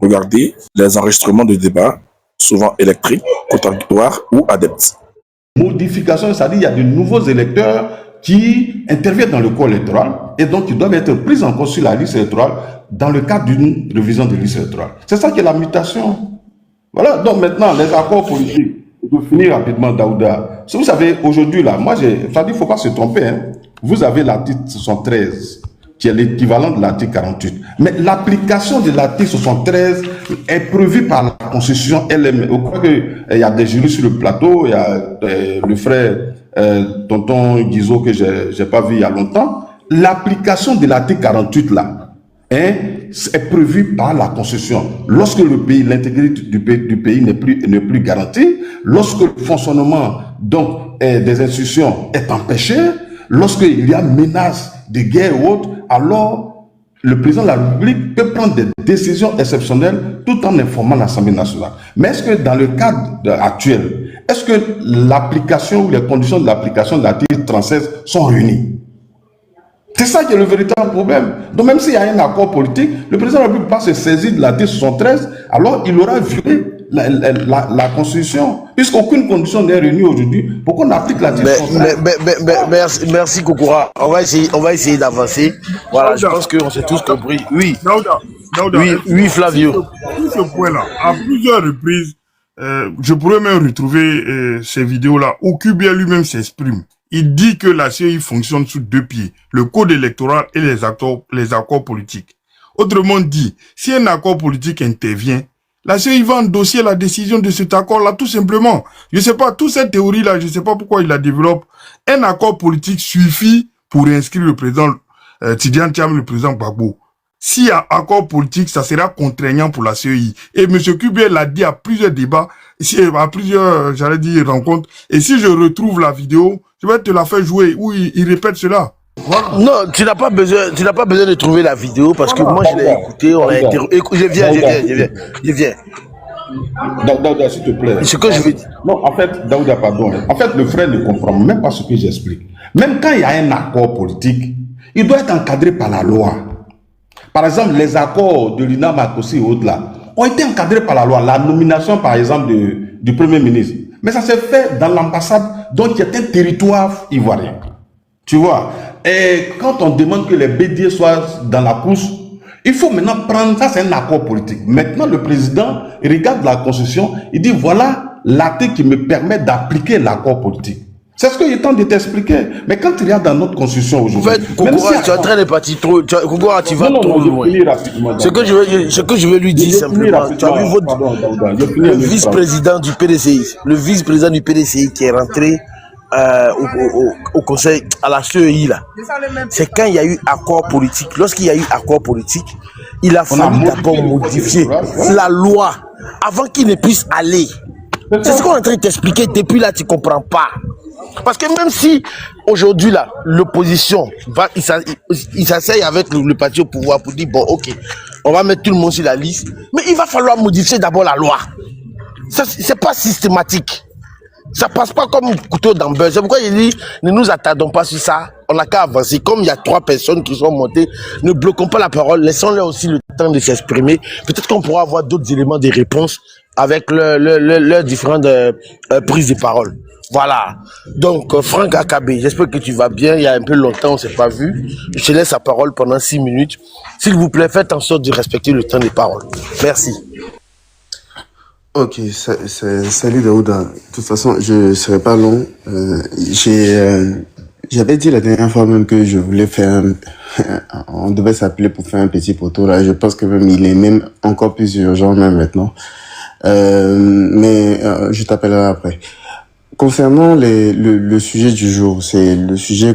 Regardez les enregistrements de débats, souvent électriques, contradictoires ou adeptes. Modification, c'est-à-dire qu'il y a de nouveaux électeurs qui interviennent dans le corps électoral et donc ils doivent être pris en compte sur la liste électorale dans le cadre d'une révision de liste électorale. C'est ça qui est la mutation. Voilà, donc maintenant, les accords politiques, je vais finir rapidement, Daouda. Si vous savez, aujourd'hui, là, moi, il ne faut pas se tromper, hein. Vous avez l'article 73, qui est l'équivalent de l'article 48. Mais l'application de l'article 73 est prévue par la Constitution elle-même. Je crois qu'il y a des juristes sur le plateau, il y a le frère tonton Guizot que je n'ai pas vu il y a longtemps. L'application de l'article 48, là, est prévue par la Constitution. Lorsque le pays, l'intégrité du pays n'est plus garantie, lorsque le fonctionnement donc, des institutions est empêché, lorsqu'il y a menace de guerre ou autre, alors le président de la République peut prendre des décisions exceptionnelles tout en informant l'Assemblée nationale. Mais est-ce que dans le cadre actuel, est-ce que l'application ou les conditions de l'application de l'article 36 sont réunies? C'est ça qui est le véritable problème. Donc même s'il y a un accord politique, le président de la République ne peut pas se saisir de l'article 73, alors il aura violé la Constitution, puisqu'aucune condition n'est réunie aujourd'hui pour qu'on applique l'article 73. Merci Kokora. On va essayer d'avancer. Voilà, je pense qu'on s'est tous compris. Oui. Oui, Flavio. Sur ce point-là, à plusieurs reprises, je pourrais même retrouver ces vidéos-là où Kubia lui-même s'exprime. Il dit que la CEI fonctionne sous deux pieds, le code électoral et les accords politiques. Autrement dit, si un accord politique intervient, la CEI va endosser la décision de cet accord-là tout simplement. Je sais pas, toute cette théorie-là, je sais pas pourquoi il la développe. Un accord politique suffit pour inscrire le président Tidiane Thiam, le président Gbagbo. S'il y a accord politique, ça sera contraignant pour la CEI. Et M. Kubia l'a dit à plusieurs débats, à plusieurs, j'allais dire, rencontres. Et si je retrouve la vidéo, je vais te la faire jouer où il répète cela. Voilà. Non, tu n'as pas besoin de trouver la vidéo parce que moi je l'ai écouté, on a interrogé. Je viens. Daouda, s'il te plaît. Ce que je veux dire. Non, en fait, Daouda, pardon. En fait, le frère ne comprend même pas ce que j'explique. Même quand il y a un accord politique, il doit être encadré par la loi. Par exemple, les accords de l'INA Makosi et autres là ont été encadrés par la loi. La nomination, par exemple, du Premier ministre. Mais ça s'est fait dans l'ambassade, donc il y a un territoire ivoirien. Tu vois. Et quand on demande que les bédiers soient dans la course, il faut maintenant prendre, ça c'est un accord politique. Maintenant, le président, il regarde la Constitution, il dit voilà l'article qui me permet d'appliquer l'accord politique. C'est ce qu'il est temps de t'expliquer. Mais quand tu regardes dans notre Constitution aujourd'hui... En fait, Kokora, tu es en train de partir trop... Kokora, tu vas trop loin. Ce que je veux lui dire simplement, tu as vu le vice-président du PDCI, le vice-président du PDCI qui est rentré au conseil, à la CEI là. C'est quand il y a eu accord politique. Lorsqu'il y a eu accord politique, il a fallu d'abord modifier la loi avant qu'il ne puisse aller. C'est ce qu'on est en train de t'expliquer. Depuis là, tu ne comprends pas. Parce que même si aujourd'hui là, l'opposition il s'asseye avec le parti au pouvoir pour dire bon ok, on va mettre tout le monde sur la liste, mais il va falloir modifier d'abord la loi. Ça c'est pas systématique. Ça passe pas comme couteau dans beurre. C'est pourquoi il dit ne nous attardons pas sur ça. On n'a qu'à avancer. Comme il y a 3 personnes qui sont montées, ne bloquons pas la parole. Laissons-leur aussi le temps de s'exprimer. Peut-être qu'on pourra avoir d'autres éléments de réponse avec leurs différentes prises de parole. Voilà. Donc, Franck Akabé, j'espère que tu vas bien. Il y a un peu longtemps, on ne s'est pas vu. Je te laisse la parole pendant 6 minutes. S'il vous plaît, faites en sorte de respecter le temps de parole. Merci. Ok, salut Daouda. De toute façon, je ne serai pas long. J'avais dit la dernière fois même que je voulais faire on devait s'appeler pour faire un petit poteau là. Je pense que même il est même encore plus urgent même maintenant. Mais je t'appellerai après. Concernant le sujet du jour, c'est le sujet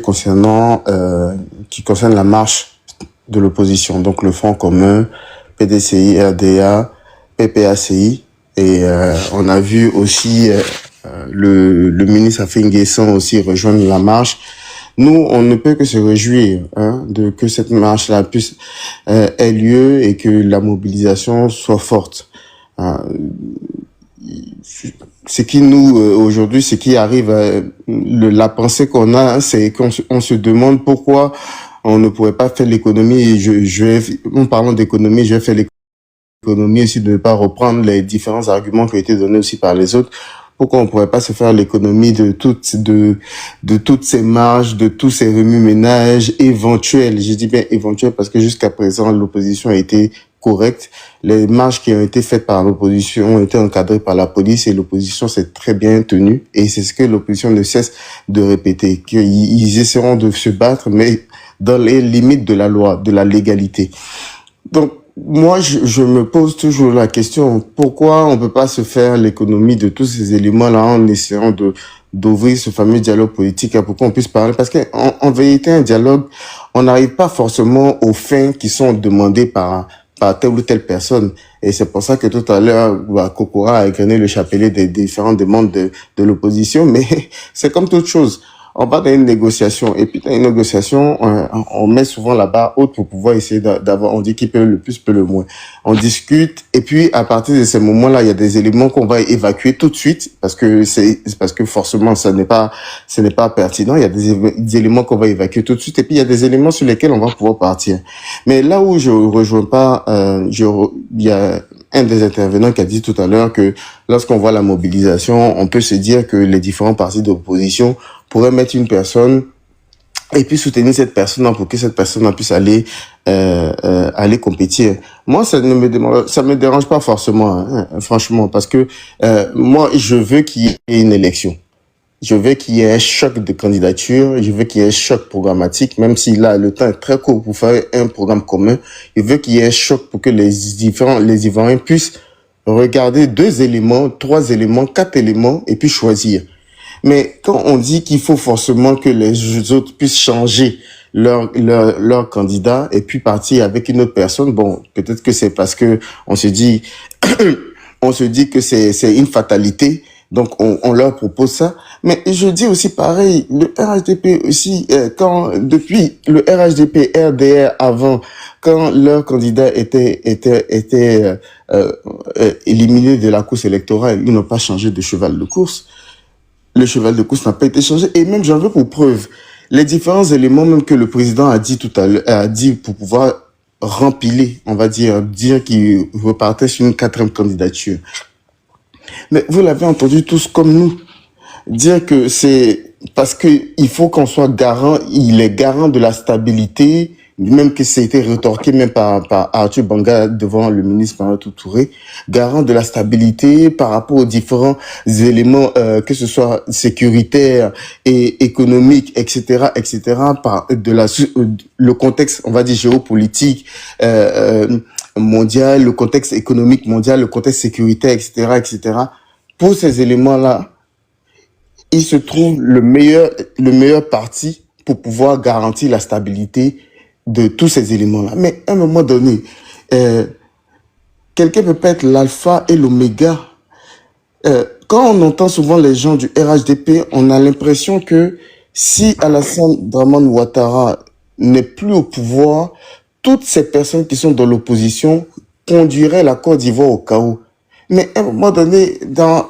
qui concerne la marche de l'opposition. Donc le Front commun, PDCI, RDA, PPACI. Et on a vu aussi le ministre Afin N'Guessan aussi rejoindre la marche. Nous, on ne peut que se réjouir de que cette marche-là puisse ait lieu et que la mobilisation soit forte. Ce qui nous aujourd'hui, ce qui arrive, la pensée qu'on a, c'est qu'on se demande pourquoi on ne pourrait pas faire l'économie. En parlant d'économie, je vais faire l'économie. l'économie aussi, de ne pas reprendre les différents arguments qui ont été donnés aussi par les autres. Pourquoi on ne pourrait pas se faire l'économie de toutes ces marges, de tous ces remue-ménages éventuels? Je dis bien éventuels parce que jusqu'à présent, l'opposition a été correcte. Les marges qui ont été faites par l'opposition ont été encadrées par la police et l'opposition s'est très bien tenue. Et c'est ce que l'opposition ne cesse de répéter, qu'ils essaieront de se battre, mais dans les limites de la loi, de la légalité. Donc, moi, je me pose toujours la question, pourquoi on peut pas se faire l'économie de tous ces éléments-là en essayant d'ouvrir ce fameux dialogue politique pour qu'on puisse parler? Parce qu'en vérité, un dialogue, on n'arrive pas forcément aux fins qui sont demandées par telle ou telle personne. Et c'est pour ça que tout à l'heure, Kokora a égrené le chapelet des différentes demandes de l'opposition, mais c'est comme toute chose. On va dans une négociation, et puis dans une négociation, on met souvent la barre haute pour pouvoir essayer d'avoir, on dit qui peut le plus, peut le moins. On discute, et puis à partir de ces moments-là, il y a des éléments qu'on va évacuer tout de suite, parce que forcément, ce n'est pas pertinent. Il y a des éléments qu'on va évacuer tout de suite, et puis il y a des éléments sur lesquels on va pouvoir partir. Mais là où je rejoins pas, il y a un des intervenants qui a dit tout à l'heure que lorsqu'on voit la mobilisation, on peut se dire que les différents partis d'opposition pourraient mettre une personne et puis soutenir cette personne pour que cette personne puisse aller compétir. Moi, ça me dérange pas forcément, hein, franchement, parce que moi, je veux qu'il y ait une élection. Je veux qu'il y ait un choc de candidature, je veux qu'il y ait un choc programmatique, même si là, le temps est très court pour faire un programme commun. Je veux qu'il y ait un choc pour que les Ivoiriens puissent regarder 2 éléments, 3 éléments, 4 éléments et puis choisir. Mais quand on dit qu'il faut forcément que les autres puissent changer leur candidat et puis partir avec une autre personne, bon, peut-être que c'est parce que on se dit que c'est une fatalité. Donc, on leur propose ça. Mais je dis aussi pareil, le RHDP aussi, depuis le RHDP, RDR avant, quand leur candidat était éliminé de la course électorale, ils n'ont pas changé de cheval de course. Le cheval de course n'a pas été changé. Et même, j'en veux pour preuve, les différents éléments même que le président a dit tout à l'heure, a dit pour pouvoir rempiler, on va dire qu'il repartait sur une 4e candidature. Mais vous l'avez entendu tous comme nous dire que c'est parce que il faut qu'on soit garant, il est garant de la stabilité, même que ça a été rétorqué même par Arthur Banga devant le ministre Maratou Touré, garant de la stabilité par rapport aux différents éléments, que ce soit sécuritaire et économique, etc., le contexte, on va dire géopolitique, mondial, le contexte économique mondial, le contexte sécuritaire, etc. Pour ces éléments-là, il se trouve le meilleur parti pour pouvoir garantir la stabilité de tous ces éléments-là. Mais à un moment donné, quelqu'un peut pas être l'alpha et l'oméga. Quand on entend souvent les gens du RHDP, on a l'impression que si Alassane Dramane Ouattara n'est plus au pouvoir, toutes ces personnes qui sont dans l'opposition conduiraient la Côte d'Ivoire au chaos. Mais à un moment donné, dans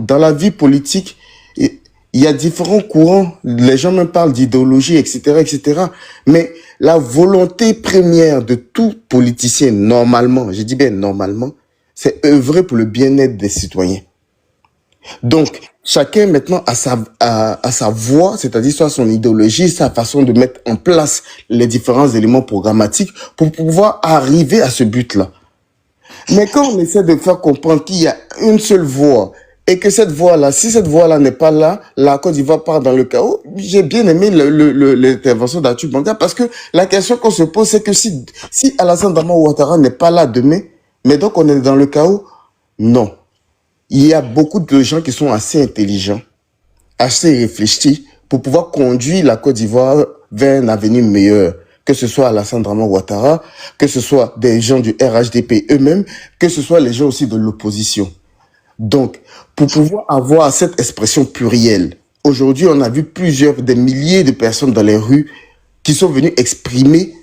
la vie politique, il y a différents courants. Les gens me parlent d'idéologie, etc. Mais la volonté première de tout politicien, normalement, je dis bien normalement, c'est œuvrer pour le bien-être des citoyens. Donc, chacun maintenant a sa voix, c'est-à-dire soit son idéologie, sa façon de mettre en place les différents éléments programmatiques pour pouvoir arriver à ce but-là. Mais quand on essaie de faire comprendre qu'il y a une seule voie et que cette voie-là, si cette voie-là n'est pas là, la Côte d'Ivoire part dans le chaos, j'ai bien aimé l'intervention d'Arthur Banga parce que la question qu'on se pose, c'est que si Alassane Dramane Ouattara n'est pas là demain, mais donc on est dans le chaos? Non. Il y a beaucoup de gens qui sont assez intelligents, assez réfléchis pour pouvoir conduire la Côte d'Ivoire vers un avenir meilleur. Que ce soit Alassane Dramane Ouattara, que ce soit des gens du RHDP eux-mêmes, que ce soit les gens aussi de l'opposition. Donc, pour pouvoir avoir cette expression plurielle, aujourd'hui, on a vu des milliers de personnes dans les rues qui sont venues exprimer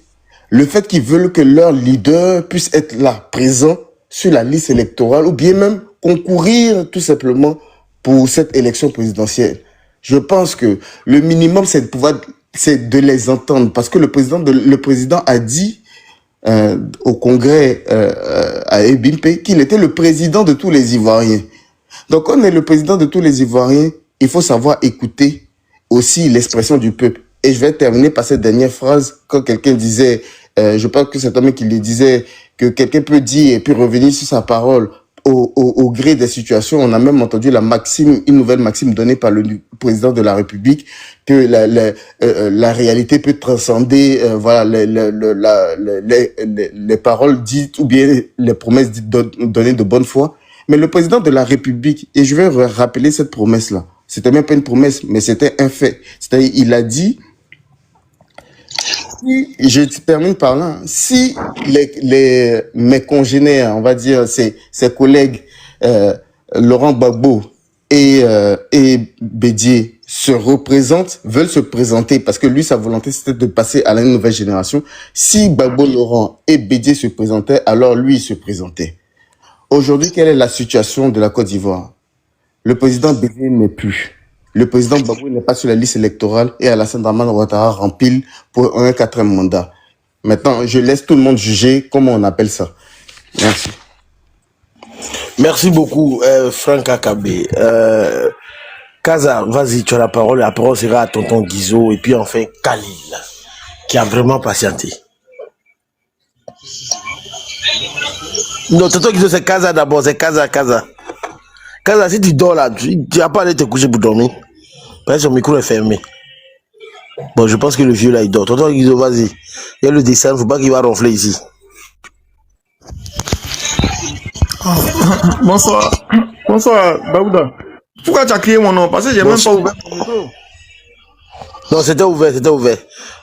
le fait qu'ils veulent que leur leader puisse être là, présent sur la liste électorale ou bien même concourir tout simplement pour cette élection présidentielle. Je pense que le minimum, c'est de les entendre parce que le président a dit au congrès à Ebimpe qu'il était le président de tous les Ivoiriens. Donc, quand on est le président de tous les Ivoiriens, il faut savoir écouter aussi l'expression du peuple. Et je vais terminer par cette dernière phrase, quand quelqu'un disait, je pense que c'est toi qui le disait, que quelqu'un peut dire et puis revenir sur sa parole au gré des situations. On a même entendu la maxime, une nouvelle maxime donnée par le président de la République, que la réalité peut transcender voilà les paroles dites ou bien les promesses dites données de bonne foi. Mais le président de la République, et je vais rappeler cette promesse-là, c'était même pas une promesse, mais c'était un fait. C'est-à-dire, il a dit, je termine par là, si mes congénères, on va dire ses collègues Laurent Gbagbo et Bédié veulent se présenter, parce que lui, sa volonté, c'était de passer à la nouvelle génération. Si Gbagbo, Laurent et Bédié se présentaient, alors lui, il se présentait. Aujourd'hui, quelle est la situation de la Côte d'Ivoire? Le président Bédié n'est plus. Le président Gbagbo n'est pas sur la liste électorale et Alassane Dramane Ouattara rempile pour un 4e mandat. Maintenant, je laisse tout le monde juger comment on appelle ça. Merci. Merci beaucoup, Franck Akabe. Kaza, vas-y, tu as la parole. La parole sera à tonton Guizot et puis enfin Khalil, qui a vraiment patienté. Non, tonton Guizot, c'est Kaza d'abord, c'est Kaza. Kaza, si tu dors là, tu n'as pas allé te coucher pour dormir. Parce que son micro est fermé. Bon, je pense que le vieux là, il dort. Tonton Guizot, vas-y. Il y a le dessin, il ne faut pas qu'il va ronfler ici. Bonsoir. Bonsoir, Baouda. Pourquoi tu as crié mon nom? Parce que j'ai même pas ouvert mon micro. Non, c'était ouvert.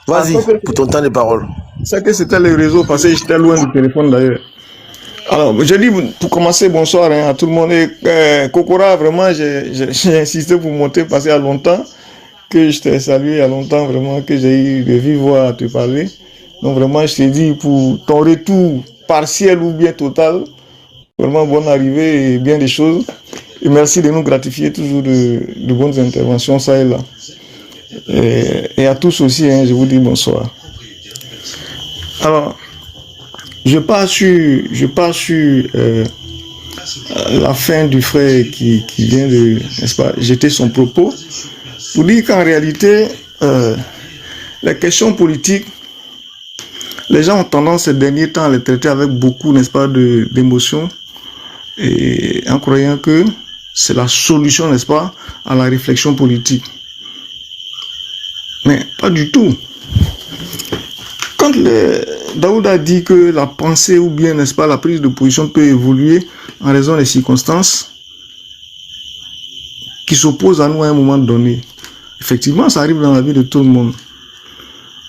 Vas-y, pour ton temps de parole. C'est que c'était le réseau, parce que j'étais loin du téléphone d'ailleurs. Alors, je dis pour commencer, bonsoir à tout le monde. Et Kokora, vraiment, j'ai insisté pour monter parce qu'il y a longtemps que je t'ai salué, il y a longtemps vraiment que j'ai eu de vive voix à te parler. Donc vraiment, je t'ai dit pour ton retour partiel ou bien total, vraiment bonne arrivée et bien des choses. Et merci de nous gratifier toujours de bonnes interventions, ça et là. Et à tous aussi, hein, je vous dis bonsoir. Alors, je pars sur la fin du frère qui vient de, n'est-ce pas, jeter son propos, pour dire qu'en réalité, les questions politiques, les gens ont tendance ces derniers temps à les traiter avec beaucoup, n'est-ce pas, d'émotion, et en croyant que c'est la solution, n'est-ce pas, à la réflexion politique. Mais pas du tout. Quand Daoud a dit que la pensée ou bien, n'est-ce pas, la prise de position peut évoluer en raison des circonstances qui s'opposent à nous à un moment donné, effectivement, ça arrive dans la vie de tout le monde.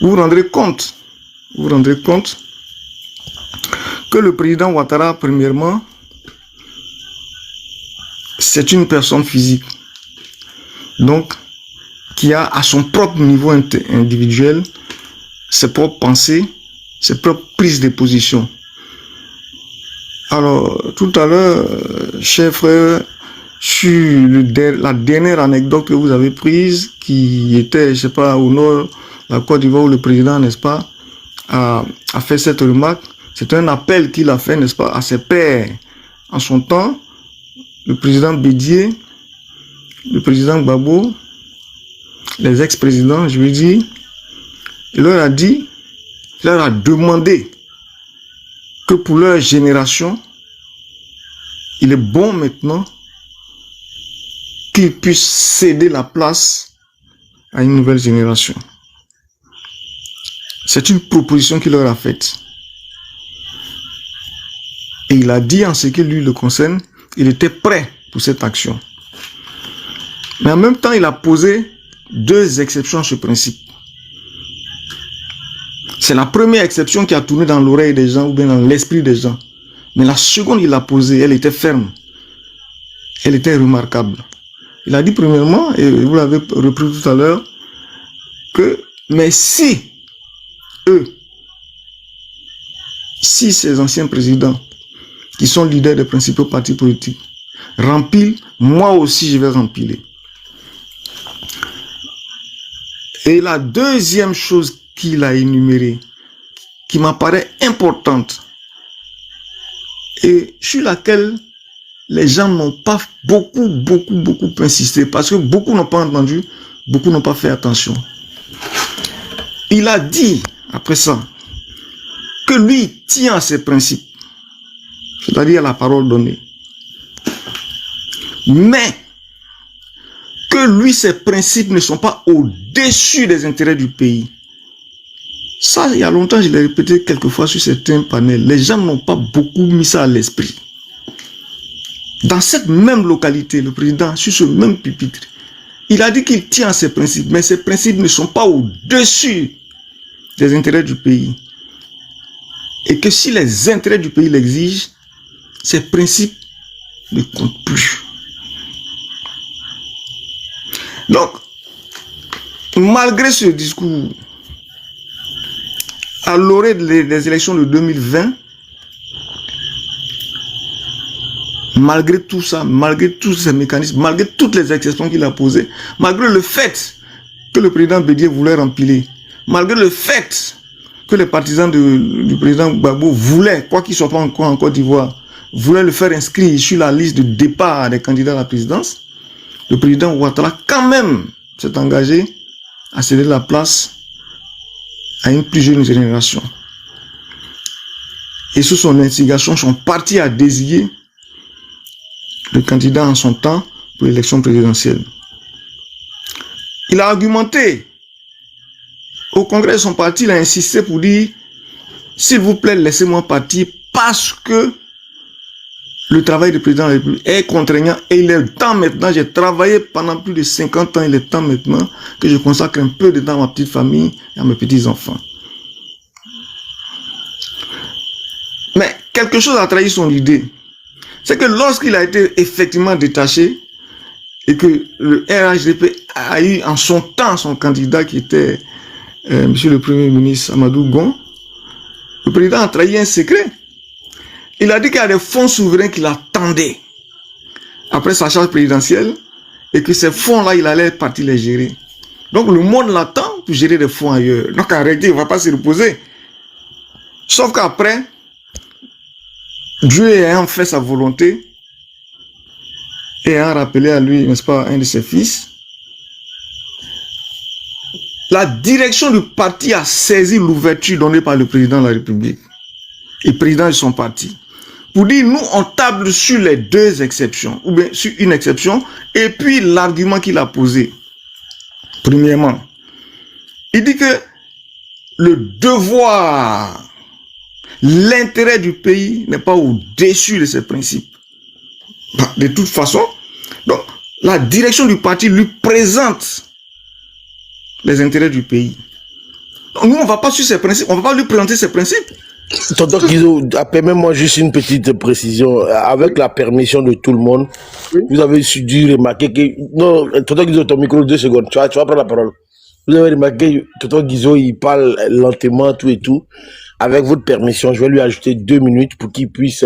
Vous vous rendrez compte que le président Ouattara, premièrement, c'est une personne physique, donc qui a à son propre niveau individuel ses propres pensées, ses propres prises de position. Alors, tout à l'heure, cher frère, sur la dernière anecdote que vous avez prise, qui était, je sais pas, au nord, la Côte d'Ivoire, où le président, n'est-ce pas, a fait cette remarque. C'est un appel qu'il a fait, n'est-ce pas, à ses pairs. En son temps, le président Bédié, le président Gbagbo, les ex-présidents, je veux dire, il leur a demandé que pour leur génération, il est bon maintenant qu'ils puissent céder la place à une nouvelle génération. C'est une proposition qu'il leur a faite. Et il a dit en ce qui lui le concerne, il était prêt pour cette action. Mais en même temps, il a posé 2 exceptions à ce principe. C'est la première exception qui a tourné dans l'oreille des gens ou bien dans l'esprit des gens. Mais la seconde, il l'a posée, elle était ferme. Elle était remarquable. Il a dit premièrement, et vous l'avez repris tout à l'heure, que, mais si ces anciens présidents, qui sont leaders des principaux partis politiques, remplissent, moi aussi je vais remplir. Et la deuxième chose qu'il a énumérée, qui m'apparaît importante et sur laquelle les gens n'ont pas beaucoup insisté parce que beaucoup n'ont pas entendu, beaucoup n'ont pas fait attention. Il a dit, après ça, que lui tient à ses principes, c'est-à-dire à la parole donnée. Mais que lui, ses principes ne sont pas au-dessus des intérêts du pays. Ça, il y a longtemps, je l'ai répété quelquefois sur certains panels. Les gens n'ont pas beaucoup mis ça à l'esprit. Dans cette même localité, le président, sur ce même pupitre, il a dit qu'il tient à ses principes, mais ses principes ne sont pas au-dessus des intérêts du pays. Et que si les intérêts du pays l'exigent, ces principes ne comptent plus. Donc, malgré ce discours, à l'orée des élections de 2020, malgré tout ça, malgré tous ces mécanismes, malgré toutes les exceptions qu'il a posées, malgré le fait que le président Bédié voulait rempiler, malgré le fait que les partisans du président Gbagbo voulaient, quoi qu'il ne soit pas encore en Côte d'Ivoire, voulaient le faire inscrire sur la liste de départ des candidats à la présidence, le président Ouattara quand même s'est engagé à céder la place à une plus jeune génération. Et sous son instigation, sont partis à désigner le candidat en son temps pour l'élection présidentielle. Il a argumenté au congrès de son parti, il a insisté pour dire s'il vous plaît, laissez-moi partir parce que le travail du président de la République est contraignant et il est temps maintenant, j'ai travaillé pendant plus de 50 ans, il est temps maintenant que je consacre un peu de temps à ma petite famille et à mes petits-enfants. Mais quelque chose a trahi son idée. C'est que lorsqu'il a été effectivement détaché et que le RHDP a eu en son temps son candidat qui était Monsieur le Premier ministre Amadou Gon, le président a trahi un secret. Il a dit qu'il y a des fonds souverains qui l'attendaient après sa charge présidentielle et que ces fonds-là, il allait partir les gérer. Donc le monde l'attend pour gérer des fonds ailleurs. Donc en réalité, il ne va pas se reposer. Sauf qu'après, Dieu ayant fait sa volonté et ayant rappelé à lui, n'est-ce pas, un de ses fils, la direction du parti a saisi l'ouverture donnée par le président de la République et président de son parti. Pour dire, nous, on table sur les deux exceptions, ou bien sur une exception, et puis l'argument qu'il a posé. Premièrement, il dit que le devoir, l'intérêt du pays n'est pas au-dessus de ses principes. De toute façon, donc, la direction du parti lui présente les intérêts du pays. Donc, nous, on ne va pas sur ses principes, on ne va pas lui présenter ses principes. Tonton Guizot, permets-moi juste une petite précision. Avec la permission de tout le monde, oui. Vous avez dû remarquer que... Non, Tonton Guizot, ton micro, 2 secondes. Tu vas prendre la parole. Vous avez remarqué, Tonton Guizot, il parle lentement, tout et tout. Avec votre permission, je vais lui ajouter 2 minutes pour qu'il puisse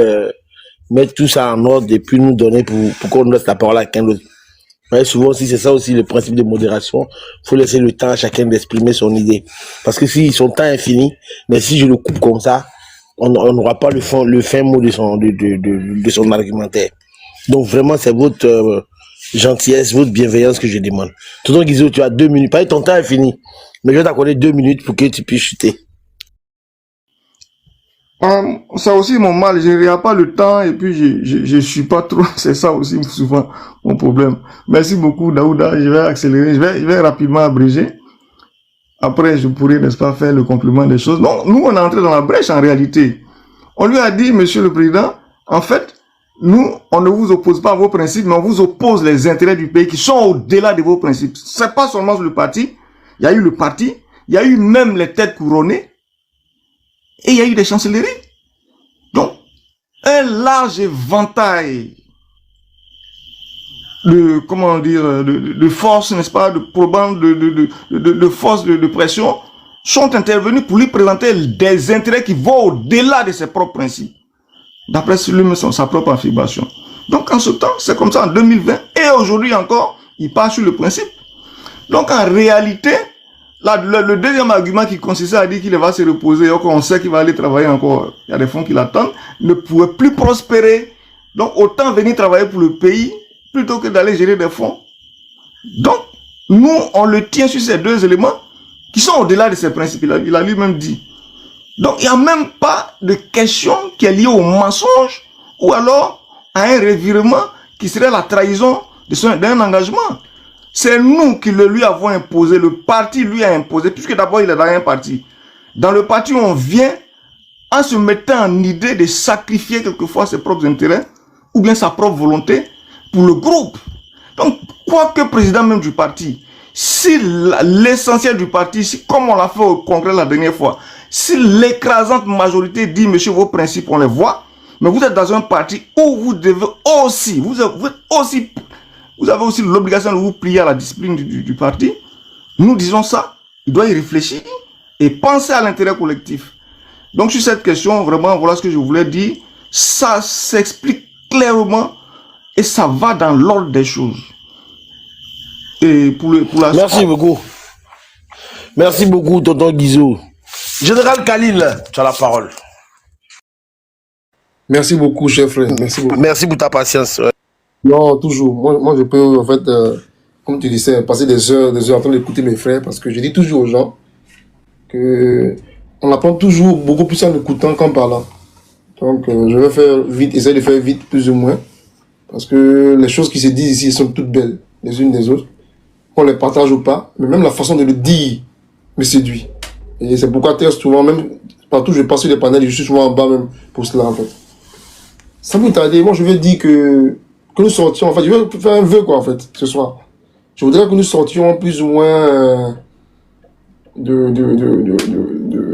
mettre tout ça en ordre et puis nous donner pour qu'on laisse la parole à quelqu'un d'autre. Ouais, souvent aussi, c'est ça aussi le principe de modération. Il faut laisser le temps à chacun d'exprimer son idée. Parce que si son temps est fini, mais si je le coupe comme ça, on n'aura pas le fin mot de son argumentaire. Donc vraiment, c'est votre gentillesse, votre bienveillance que je demande. Tonton Guizot, tu as 2 minutes. Pas ton temps est fini, mais je vais t'accorder 2 minutes pour que tu puisses chuter. Ça aussi mon mal, je n'ai pas le temps et puis je suis pas trop, c'est ça aussi souvent mon problème. Merci beaucoup Daouda, je vais accélérer, je vais rapidement abréger. Après je pourrai, n'est-ce pas, faire le complément des choses. Non, nous on est entré dans la brèche en réalité. On lui a dit, Monsieur le Président, en fait, nous on ne vous oppose pas à vos principes, mais on vous oppose les intérêts du pays qui sont au-delà de vos principes. C'est pas seulement le parti, il y a eu le parti, il y a eu même les têtes couronnées, et il y a eu des chancelleries. Donc, un large éventail de, comment dire, de forces, n'est-ce pas, de problèmes, de forces de pression, sont intervenus pour lui présenter des intérêts qui vont au-delà de ses propres principes, d'après lui-même sa propre affirmation. Donc, en ce temps, c'est comme ça en 2020, et aujourd'hui encore, il part sur le principe. Donc, en réalité, Là, le deuxième argument qui consistait à dire qu'il va se reposer, on sait qu'il va aller travailler encore, il y a des fonds qui l'attendent, ne pouvait plus prospérer. Donc, autant venir travailler pour le pays plutôt que d'aller gérer des fonds. Donc, nous, on le tient sur ces deux éléments qui sont au-delà de ses principes. Il a lui-même dit. Donc, il n'y a même pas de question qui est liée au mensonge ou alors à un revirement qui serait la trahison d'un engagement. C'est nous qui le lui avons imposé, le parti lui a imposé, puisque d'abord il est dans un parti. Dans le parti, on vient en se mettant en idée de sacrifier quelquefois ses propres intérêts ou bien sa propre volonté pour le groupe. Donc, quoique président même du parti, si l'essentiel du parti, si, comme on l'a fait au congrès la dernière fois, si l'écrasante majorité dit, monsieur, vos principes, on les voit, mais vous êtes dans un parti où vous devez aussi, vous avez aussi l'obligation de vous plier à la discipline du parti. Nous disons ça, il doit y réfléchir et penser à l'intérêt collectif. Donc sur cette question, vraiment, voilà ce que je voulais dire. Ça s'explique clairement et ça va dans l'ordre des choses. Et pour la... Merci beaucoup. Merci beaucoup, tonton Guizot. Général Khalil, tu as la parole. Merci beaucoup, cher frère. Merci beaucoup. Merci pour ta patience. Ouais. Non, toujours. Moi, je peux, en fait, comme tu disais, passer des heures en train d'écouter mes frères, parce que je dis toujours aux gens que on apprend toujours beaucoup plus en écoutant qu'en parlant. Donc, je vais faire vite, essayer de faire vite, plus ou moins, parce que les choses qui se disent ici sont toutes belles, les unes des autres. Qu'on les partage ou pas, mais même la façon de le dire me séduit. Et c'est pourquoi très souvent, même partout où je passe sur les panels, je suis souvent en bas même pour cela, en fait. Ça vous tarder, moi je veux dire que nous sortions, en fait, je veux faire un vœu, quoi, en fait, ce soir. Je voudrais que nous sortions plus ou moins de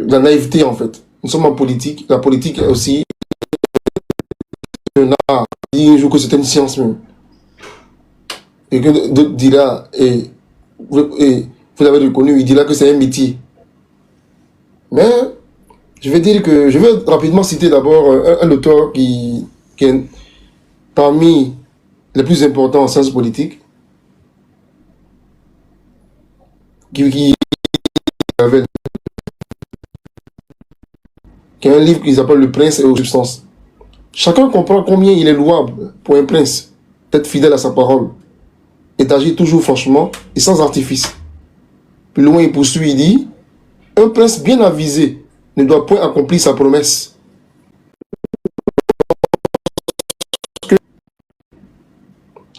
la naïveté, en fait. Nous sommes en politique, la politique est aussi un art. Il dit un jour que c'est une science même. Et que d'autres diront, et vous l'avez reconnu, il dira que c'est un métier. Mais je vais rapidement citer d'abord un auteur qui est parmi les plus importants en sciences politiques, qui a un livre qu'ils appellent Le Prince et aux substances. Chacun comprend combien il est louable pour un prince d'être fidèle à sa parole et d'agir toujours franchement et sans artifice. Plus loin, il poursuit, il dit: un prince bien avisé ne doit point accomplir sa promesse.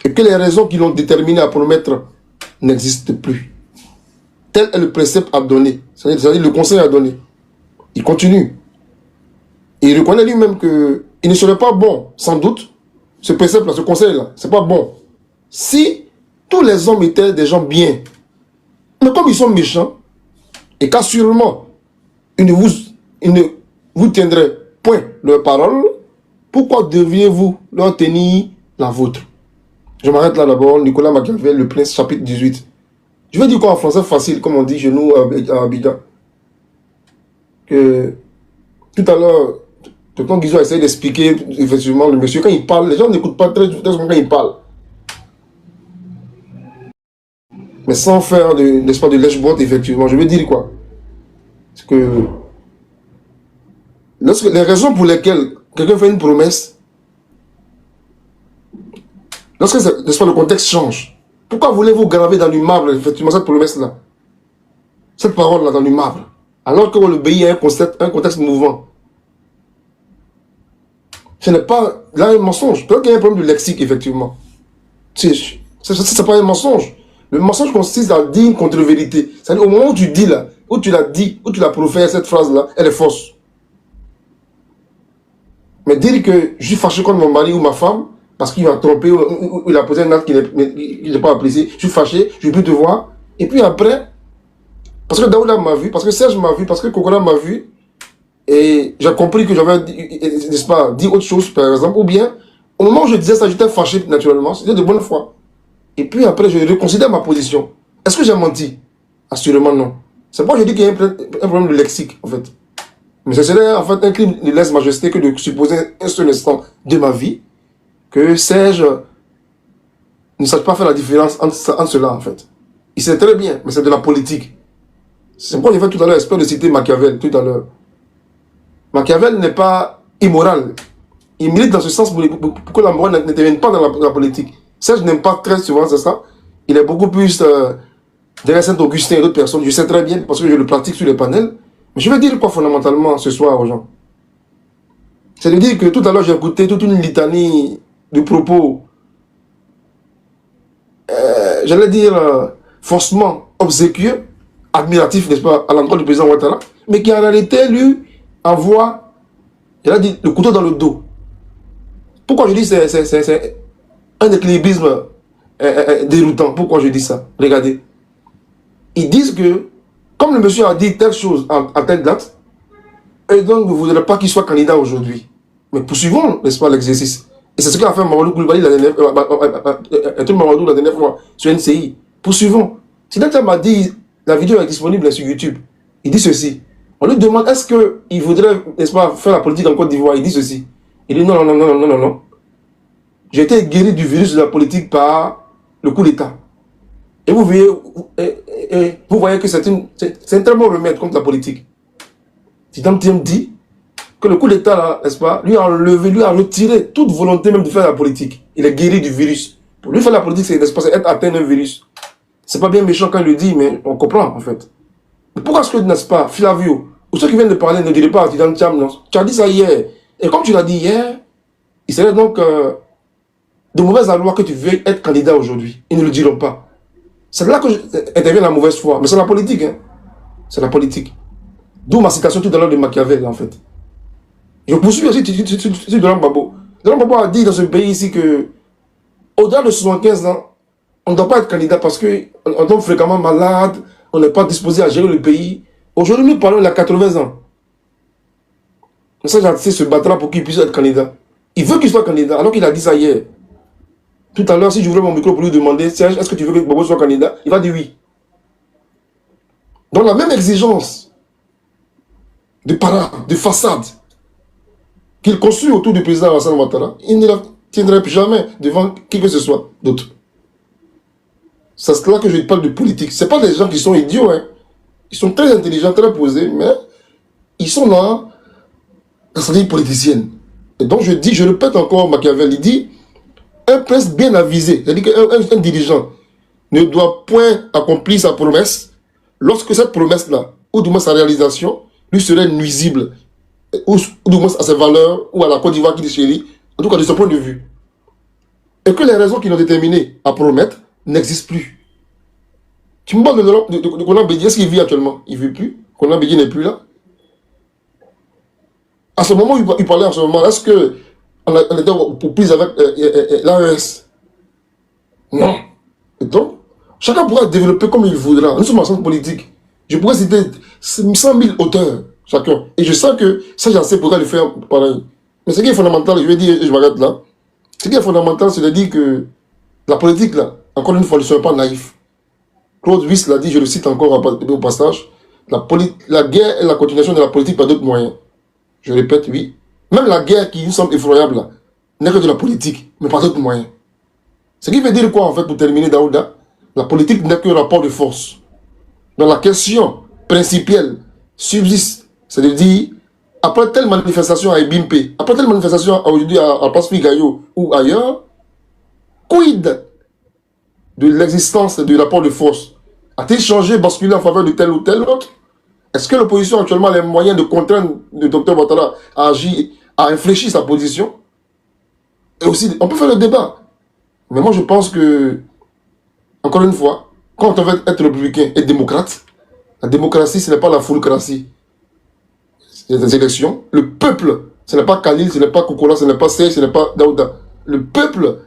Et que les raisons qui l'ont déterminé à promettre n'existent plus. Tel est le précepte à donner, c'est-à-dire le conseil à donner. Il continue. Et il reconnaît lui-même qu'il ne serait pas bon, sans doute, ce précepte-là, ce conseil-là, c'est pas bon. Si tous les hommes étaient des gens bien, mais comme ils sont méchants, et qu'assurément, ils ne vous tiendraient point leur parole, pourquoi devriez-vous leur tenir la vôtre? Je m'arrête là d'abord. Nicolas Machiavel, Le Prince, chapitre 18. Je vais dire quoi en français facile, comme on dit chez nous à Abidjan. Que tout à l'heure, tonton Guizot a essayé d'expliquer effectivement le monsieur. Quand il parle, les gens n'écoutent pas très souvent quand il parle. Mais sans faire n'est-ce pas, de lèche-botte, effectivement. Je veux dire quoi? C'est que les raisons pour lesquelles quelqu'un fait une promesse, lorsque n'est-ce pas, le contexte change, pourquoi voulez-vous graver dans du marbre, effectivement, cette promesse-là, cette parole-là dans du marbre, alors que le pays a un contexte mouvant? Ce n'est pas là un mensonge. Peut-être qu'il y a un problème de lexique, effectivement. C'est pas un mensonge. Le mensonge consiste à dire une contre-vérité. C'est-à-dire, au moment où tu dis là, où tu l'as dit, où tu l'as proféré, cette phrase-là, elle est fausse. Mais dire que je suis fâché contre mon mari ou ma femme, parce qu'il m'a trompé, ou il a posé un acte qu'il n'a pas apprécié, je suis fâché, je ne veux plus te voir. Et puis après, parce que Daouda m'a vu, parce que Serge m'a vu, parce que Kokora m'a vu, et j'ai compris que j'avais, n'est-ce pas, dit autre chose, par exemple, ou bien, au moment où je disais ça, j'étais fâché naturellement, c'était de bonne foi. Et puis après, je reconsidère ma position. Est-ce que j'ai menti? Assurément non. C'est pourquoi je dis qu'il y a un problème de lexique, en fait. Mais ce serait en fait un crime de lèse-majesté que de supposer un seul instant de ma vie que Serge ne sache pas faire la différence entre cela, en fait. Il sait très bien, mais c'est de la politique. C'est pourquoi j'ai fait tout à l'heure exprès de citer Machiavel tout à l'heure. Machiavel n'est pas immoral. Il milite dans ce sens pour que la morale n'intervienne pas dans la politique. Ça, je n'aime pas très souvent ça. Il est beaucoup plus derrière Saint-Augustin et d'autres personnes. Je sais très bien parce que je le pratique sur les panels. Mais je vais dire quoi fondamentalement ce soir aux gens. C'est de dire que tout à l'heure, j'ai écouté toute une litanie de propos, j'allais dire, faussement obséquieux, admiratif, n'est-ce pas, à l'endroit du président Ouattara, mais qui en réalité, lui, envoie, il a dit, le couteau dans le dos. Pourquoi je dis c'est un équilibrisme déroutant? Pourquoi je dis ça? Regardez. Ils disent que, comme le monsieur a dit telle chose à telle date, et donc vous ne voudrez pas qu'il soit candidat aujourd'hui. Mais poursuivons, n'est-ce pas, l'exercice. Et c'est ce qu'a fait Mamadou Koulibaly la dernière fois sur NCI. Poursuivons. Si quelqu'un m'a dit, la vidéo est disponible sur YouTube, il dit ceci. On lui demande, est-ce qu'il voudrait, n'est-ce pas, faire la politique en Côte d'Ivoire? Il dit ceci. Il dit non. J'ai été guéri du virus de la politique par le coup d'État. Et vous voyez que c'est un très bon remède contre la politique. Tidam dit que le coup d'État, là, n'est-ce pas, lui a enlevé, lui a retiré toute volonté même de faire la politique. Il est guéri du virus. Pour lui, faire la politique, c'est, n'est-ce pas, c'est être atteint d'un virus. C'est pas bien méchant quand il le dit, mais on comprend, en fait. Mais pourquoi est-ce que, n'est-ce pas, Flavio, ou ceux qui viennent de parler ne diraient pas à Tidam Thiam, non? Tu as dit ça hier. Et comme tu l'as dit hier, il serait donc de mauvaise loi que tu veuilles être candidat aujourd'hui. Ils ne le diront pas. C'est là que intervient la mauvaise foi. Mais c'est la politique, hein. C'est la politique. D'où ma citation tout à l'heure de Machiavel, en fait. Je poursuis aussi sur Dolan Babo. Dolan Babo a dit dans ce pays ici que, au-delà de 75 ans, on ne doit pas être candidat parce qu'on tombe fréquemment malade, on n'est pas disposé à gérer le pays. Aujourd'hui, nous parlons, il a 80 ans. Mais ça, j'ai se battra pour qu'il puisse être candidat. Il veut qu'il soit candidat, alors qu'il a dit ça hier. Tout à l'heure, si j'ouvrais mon micro pour lui demander, Serge, est-ce que tu veux que Babo soit candidat? Il va dire oui. Donc la même exigence de parade, de façade, qu'il construit autour du président Alassane Ouattara, il ne la tiendrait plus jamais devant qui que ce soit d'autre. C'est là que je parle de politique. Ce n'est pas des gens qui sont idiots. Hein. Ils sont très intelligents, très posés, mais ils sont là, dans sa vie politicienne. Et donc je dis, je répète encore Machiavel, il dit, un prince bien avisé, c'est-à-dire qu'un dirigeant ne doit point accomplir sa promesse lorsque cette promesse-là, ou du moins sa réalisation, lui serait nuisible, ou du moins à ses valeurs, ou à la Côte d'Ivoire qu'il chérit, en tout cas de son point de vue. Et que les raisons qui l'ont déterminé à promettre n'existent plus. Tu me parles de Konan Bédié, est-ce qu'il vit actuellement? Il ne vit plus. Konan Bédié n'est plus là. À ce moment où il parlait en ce moment, est-ce qu'on était pour prise avec l'AES? Non. Et donc, chacun pourra développer comme il voudra. Nous sommes en centre politique. Je pourrais citer 100 000 auteurs, chacun. Et je sens que ça, j'en sais pourquoi le faire pareil. Mais ce qui est fondamental, je vais dire, et je m'arrête là, ce qui est fondamental, c'est de dire que la politique, là, encore une fois, ne soit pas naïf. Claude Wyss l'a dit, je le cite encore au passage, la guerre est la continuation de la politique par d'autres moyens. Je répète, oui. Même la guerre qui nous semble effroyable, là, n'est que de la politique, mais par d'autres moyens. Ce qui veut dire quoi, en fait, pour terminer, Daouda? La politique n'est qu'un rapport de force. Donc la question principielle subsiste, c'est de dire, après telle manifestation à Ebimpe, après telle manifestation aujourd'hui à Place Figayo ou ailleurs, quid de l'existence du rapport de force? A-t-il changé, basculé en faveur de tel ou tel autre? Est-ce que l'opposition actuellement a les moyens de contraindre le docteur Ouattara à agir, à infléchir sa position? Et aussi, on peut faire le débat. Mais moi je pense que, encore une fois, quand on veut être républicain et démocrate, la démocratie ce n'est pas la foulcratie. C'est des élections. Le peuple, ce n'est pas Khalil, ce n'est pas Koukoula, ce n'est pas Sey, ce n'est pas Daouda. Le peuple,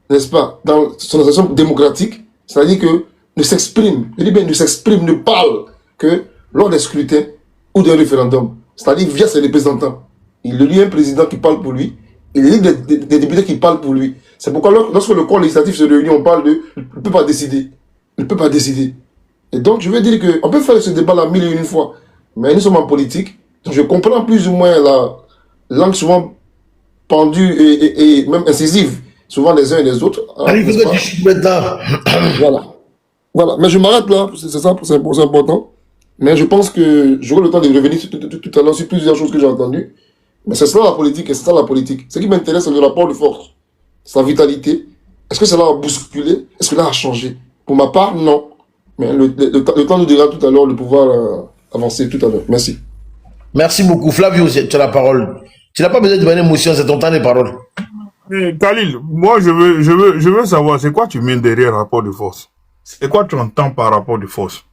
n'est-ce pas, dans son association démocratique, c'est-à-dire que ne s'exprime, je dis bien ne s'exprime, ne parle que lors des scrutins ou d'un référendum, c'est-à-dire via ses représentants. Il élit un président qui parle pour lui, il élit des députés qui parlent pour lui. C'est pourquoi lorsque le corps législatif se réunit, on parle de « il ne peut pas décider ». Il ne peut pas décider. Et donc, je veux dire qu'on peut faire ce débat-là 1001 fois, mais nous sommes en politique, donc je comprends plus ou moins la langue souvent pendue et même incisive, souvent des uns et des autres. Voilà. Voilà. Mais je m'arrête là, c'est ça, c'est important. Mais je pense que j'aurai le temps de revenir tout à l'heure sur plusieurs choses que j'ai entendues. Mais c'est ça la politique, et c'est ça la politique. Ce qui m'intéresse, c'est le rapport de force, sa vitalité. Est-ce que cela a bousculé? Est-ce que cela a changé? Pour ma part, non. Mais le temps nous dira tout à l'heure de pouvoir avancer tout à l'heure. Merci. Merci beaucoup. Flavio, tu as la parole. Tu n'as pas besoin de donner émotion, c'est ton temps de parole. Khalil, moi je veux savoir, c'est quoi tu mets derrière rapport de force? C'est quoi tu entends par rapport de force?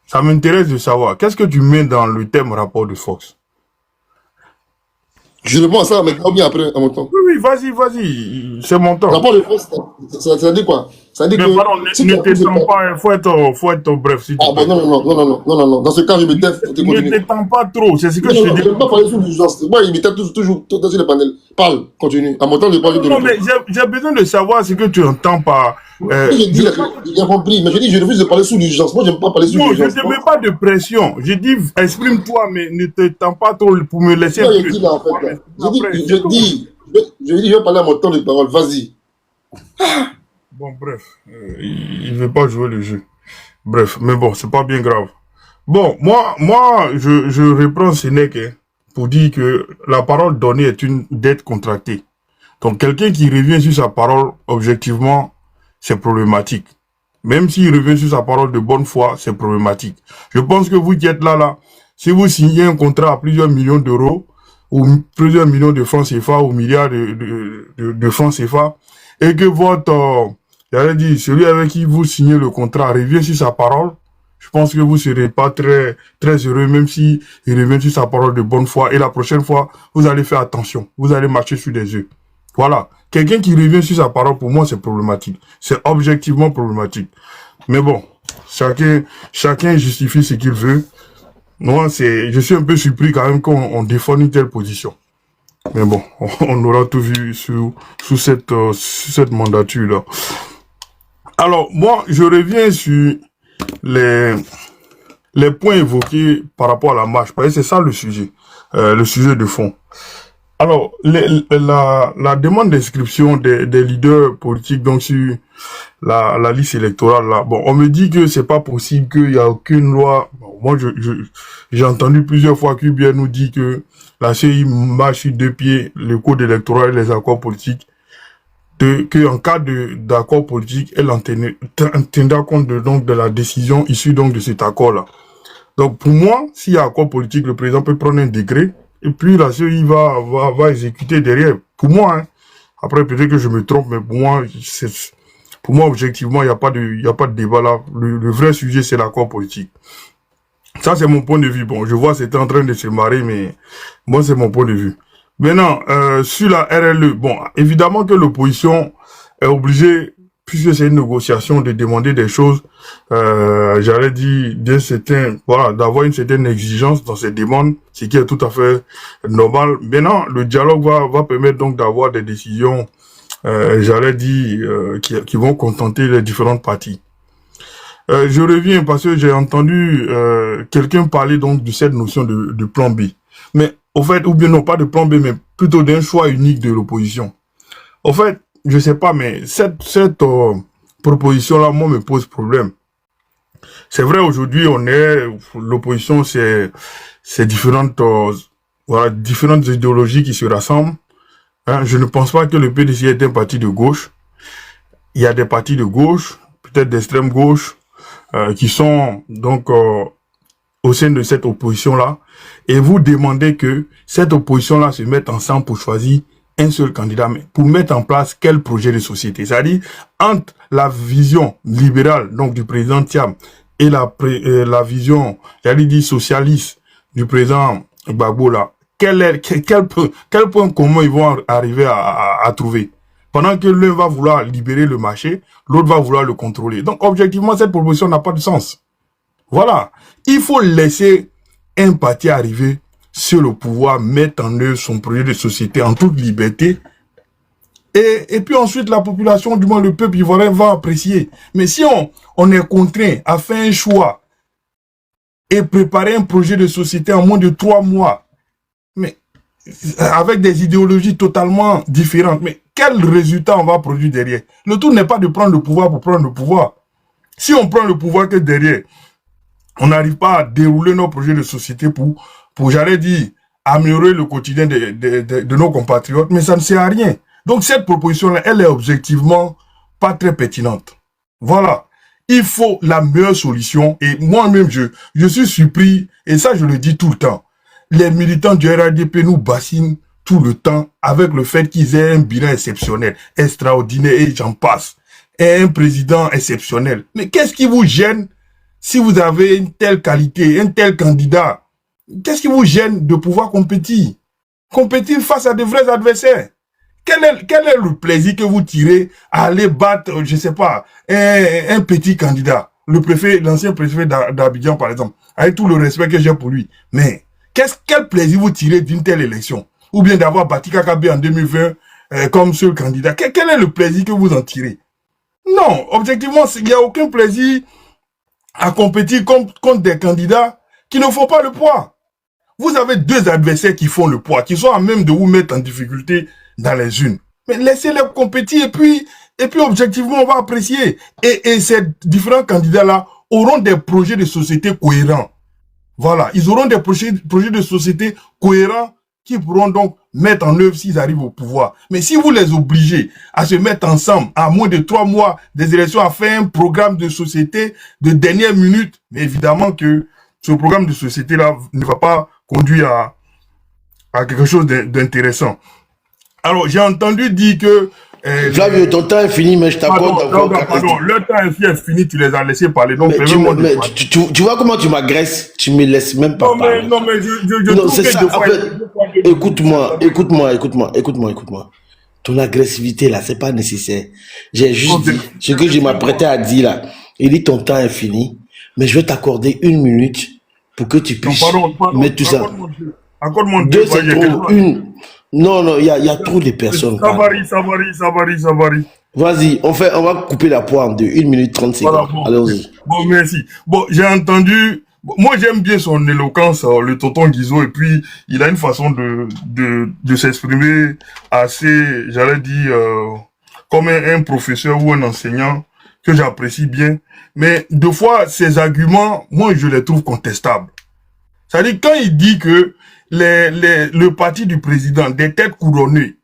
Ça m'intéresse de savoir. Qu'est-ce que tu mets dans le terme rapport de force? Je réponds à ça maintenant ou bien après, à mon temps. Oui, vas-y, c'est mon temps. Rapport de force, ça dit quoi? Ça dit mais que... pardon, ne t'étends pas, faut être bref. Si ah, bon, non. Dans ce cas, je me tais. Ne t'étends pas trop, c'est ce que je te dis. Je ne veux pas parler sous l'urgence. Moi, il m'était toujours sur le panel. Parle, continue. À mon temps, je parle de... Non, mais j'ai besoin de savoir ce que tu entends par... J'ai compris, mais je dis, je refuse de parler sous l'urgence. Moi, je n'aime pas parler sous l'urgence. Non, je ne te mets pas de pression. Je dis, exprime-toi, mais ne t'étends pas trop pour me laisser... Je dis là, en fait, là. Je dis, je vais parler à mon temps de parole. Vas-y. Bon, bref, il ne veut pas jouer le jeu. Bref, mais bon, c'est pas bien grave. Bon, moi, je reprends Sénèque pour dire que la parole donnée est une dette contractée. Donc, quelqu'un qui revient sur sa parole, objectivement, c'est problématique. Même s'il revient sur sa parole de bonne foi, c'est problématique. Je pense que vous qui êtes là, si vous signez un contrat à plusieurs millions d'euros, ou plusieurs millions de francs CFA, ou milliards de francs CFA, et que votre... J'allais dire, celui avec qui vous signez le contrat revient sur sa parole, je pense que vous ne serez pas très heureux, même si il revient sur sa parole de bonne foi. Et la prochaine fois, vous allez faire attention. Vous allez marcher sur des œufs. Voilà. Quelqu'un qui revient sur sa parole, pour moi, c'est problématique. C'est objectivement problématique. Mais bon, chacun justifie ce qu'il veut. Moi, je suis un peu surpris quand même qu'on défende une telle position. Mais bon, on aura tout vu sous cette mandature-là. Alors, moi, je reviens sur les points évoqués par rapport à la marche, parce que c'est ça le sujet de fond. Alors, la demande d'inscription des leaders politiques donc sur la liste électorale là, bon, on me dit que c'est pas possible, qu'il y a aucune loi. Bon, moi, j'ai entendu plusieurs fois qu'UBN nous dit que la CI marche sur deux pieds, le code électoral et les accords politiques. En cas d'accord politique, elle tiendra compte de la décision issue donc de cet accord-là. Donc pour moi, s'il y a accord politique, le président peut prendre un décret et puis la CEI va exécuter derrière. Pour moi, hein. Après peut-être que je me trompe, mais pour moi objectivement, il n'y a pas de débat là. Le vrai sujet, c'est l'accord politique. Ça, c'est mon point de vue. Bon, je vois c'était en train de se marrer, mais moi, c'est mon point de vue. Maintenant, sur la RLE, bon, évidemment que l'opposition est obligée, puisque c'est une négociation, de demander des choses, j'allais dire, d'avoir une certaine exigence dans ces demandes, ce qui est tout à fait normal. Maintenant, le dialogue va permettre donc d'avoir des décisions, j'allais dire, qui vont contenter les différentes parties. Je reviens parce que j'ai entendu quelqu'un parler donc de cette notion de plan B. Mais au fait, ou bien non pas de plan B, mais plutôt d'un choix unique de l'opposition. Au fait, je sais pas, mais cette proposition-là, moi, me pose problème. C'est vrai, aujourd'hui, l'opposition, c'est différentes idéologies qui se rassemblent. Hein, je ne pense pas que le PDC est un parti de gauche. Il y a des partis de gauche, peut-être d'extrême gauche, qui sont donc au sein de cette opposition-là, et vous demandez que cette opposition-là se mette ensemble pour choisir un seul candidat, mais pour mettre en place quel projet de société. C'est-à-dire, entre la vision libérale donc du président Thiam et la vision, j'allais dire, socialiste du président Gbagbo, là, quel point commun ils vont arriver à trouver? Pendant que l'un va vouloir libérer le marché, l'autre va vouloir le contrôler. Donc, objectivement, cette proposition n'a pas de sens. Voilà. Il faut laisser un parti arriver sur le pouvoir, mettre en œuvre son projet de société en toute liberté. Et puis ensuite, la population, du moins le peuple ivoirien, va apprécier. Mais si on est contraint à faire un choix et préparer un projet de société en moins de 3 mois, mais avec des idéologies totalement différentes, mais quel résultat on va produire derrière? Le tout n'est pas de prendre le pouvoir pour prendre le pouvoir. Si on prend le pouvoir que derrière, on n'arrive pas à dérouler nos projets de société pour j'allais dire, améliorer le quotidien de nos compatriotes, mais ça ne sert à rien. Donc cette proposition-là, elle est objectivement pas très pertinente. Voilà. Il faut la meilleure solution. Et moi-même, je suis surpris, et ça je le dis tout le temps, les militants du RADP nous bassinent tout le temps avec le fait qu'ils aient un bilan exceptionnel, extraordinaire, et j'en passe. Et un président exceptionnel. Mais qu'est-ce qui vous gêne si vous avez une telle qualité, un tel candidat? Qu'est-ce qui vous gêne de pouvoir compétir? Compétir face à de vrais adversaires. Quel est le plaisir que vous tirez à aller battre, je sais pas, un petit candidat, l'ancien préfet d'Abidjan par exemple, avec tout le respect que j'ai pour lui. Mais quel plaisir vous tirez d'une telle élection? Ou bien d'avoir battu Kakabe en 2020 comme seul candidat? Quel est le plaisir que vous en tirez? Non, objectivement, il n'y a aucun plaisir à compétir contre des candidats qui ne font pas le poids. Vous avez deux adversaires qui font le poids, qui sont à même de vous mettre en difficulté dans les unes. Mais laissez-les compétir et puis objectivement, on va apprécier. Et ces différents candidats-là auront des projets de société cohérents. Voilà, ils auront des projets de société cohérents qui pourront donc mettre en œuvre s'ils arrivent au pouvoir. Mais si vous les obligez à se mettre ensemble à moins de 3 mois des élections à faire un programme de société de dernière minute, mais évidemment que ce programme de société-là ne va pas conduire à quelque chose d'intéressant. Alors, j'ai entendu dire que... Flavio, ton temps est fini, mais je t'accorde encore... Pardon, leur temps est fini, tu les as laissés parler. Donc, tu vois comment tu m'agresses? Tu me laisses même pas parler. Non, mais je c'est ça, en fait, écoute-moi. Ton agressivité, là, c'est pas nécessaire. J'ai juste dit ce que je m'apprêtais à dire, là. Il dit ton temps est fini, mais je vais t'accorder 1 minute pour que tu puisses mettre tout ça. Accorde-moi 2, c'est trop. 1... Non, il y a trop de personnes. Ça varie. Vas-y, on va couper la poire en 2. 1 minute 30 secondes. Voilà, bon, allons-y. Bon, merci. Bon, j'ai entendu... Moi, j'aime bien son éloquence, le tonton Guizot, et puis il a une façon de s'exprimer assez, j'allais dire, comme un professeur ou un enseignant que j'apprécie bien. Mais deux fois, ses arguments, moi, je les trouve contestables. C'est-à-dire, quand il dit que le parti du président, des têtes couronnées,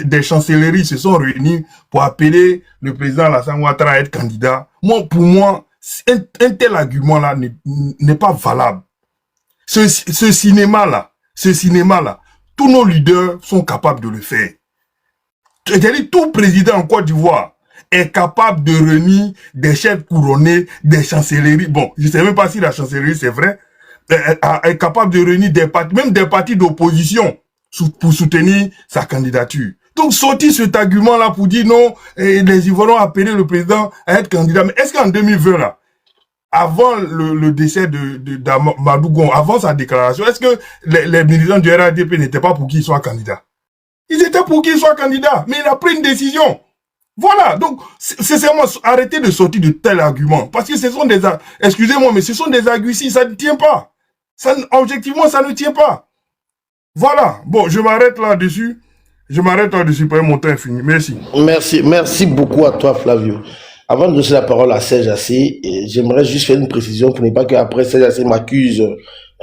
des chancelleries se sont réunies pour appeler le président Alassane Ouattara à être candidat. Pour moi, un tel argument-là n'est pas valable. Ce cinéma-là, tous nos leaders sont capables de le faire. C'est-à-dire, tout président en Côte d'Ivoire est capable de réunir des chefs couronnés, des chancelleries. Bon, je ne sais même pas si la chancellerie, c'est vrai, est capable de réunir même des partis d'opposition pour soutenir sa candidature. Donc, sortir cet argument-là pour dire non, les Ivoiriens ont appelé le président à être candidat. Mais est-ce qu'en 2020, là, avant le décès d'Amadou Gon, avant sa déclaration, est-ce que les militants du RADP n'étaient pas pour qu'il soit candidat? Ils étaient pour qu'il soit candidat, mais il a pris une décision. Voilà, donc, c'est seulement arrêter de sortir de tels arguments. Parce que ce sont excusez-moi, mais ce sont des arguties, ça ne tient pas. Objectivement, ça ne tient pas. Voilà. Bon, je m'arrête là-dessus. Pour mon temps est fini. Merci. Merci beaucoup à toi, Flavio. Avant de donner la parole à Serge Assé, j'aimerais juste faire une précision pour ne pas qu'après Serge Assé m'accuse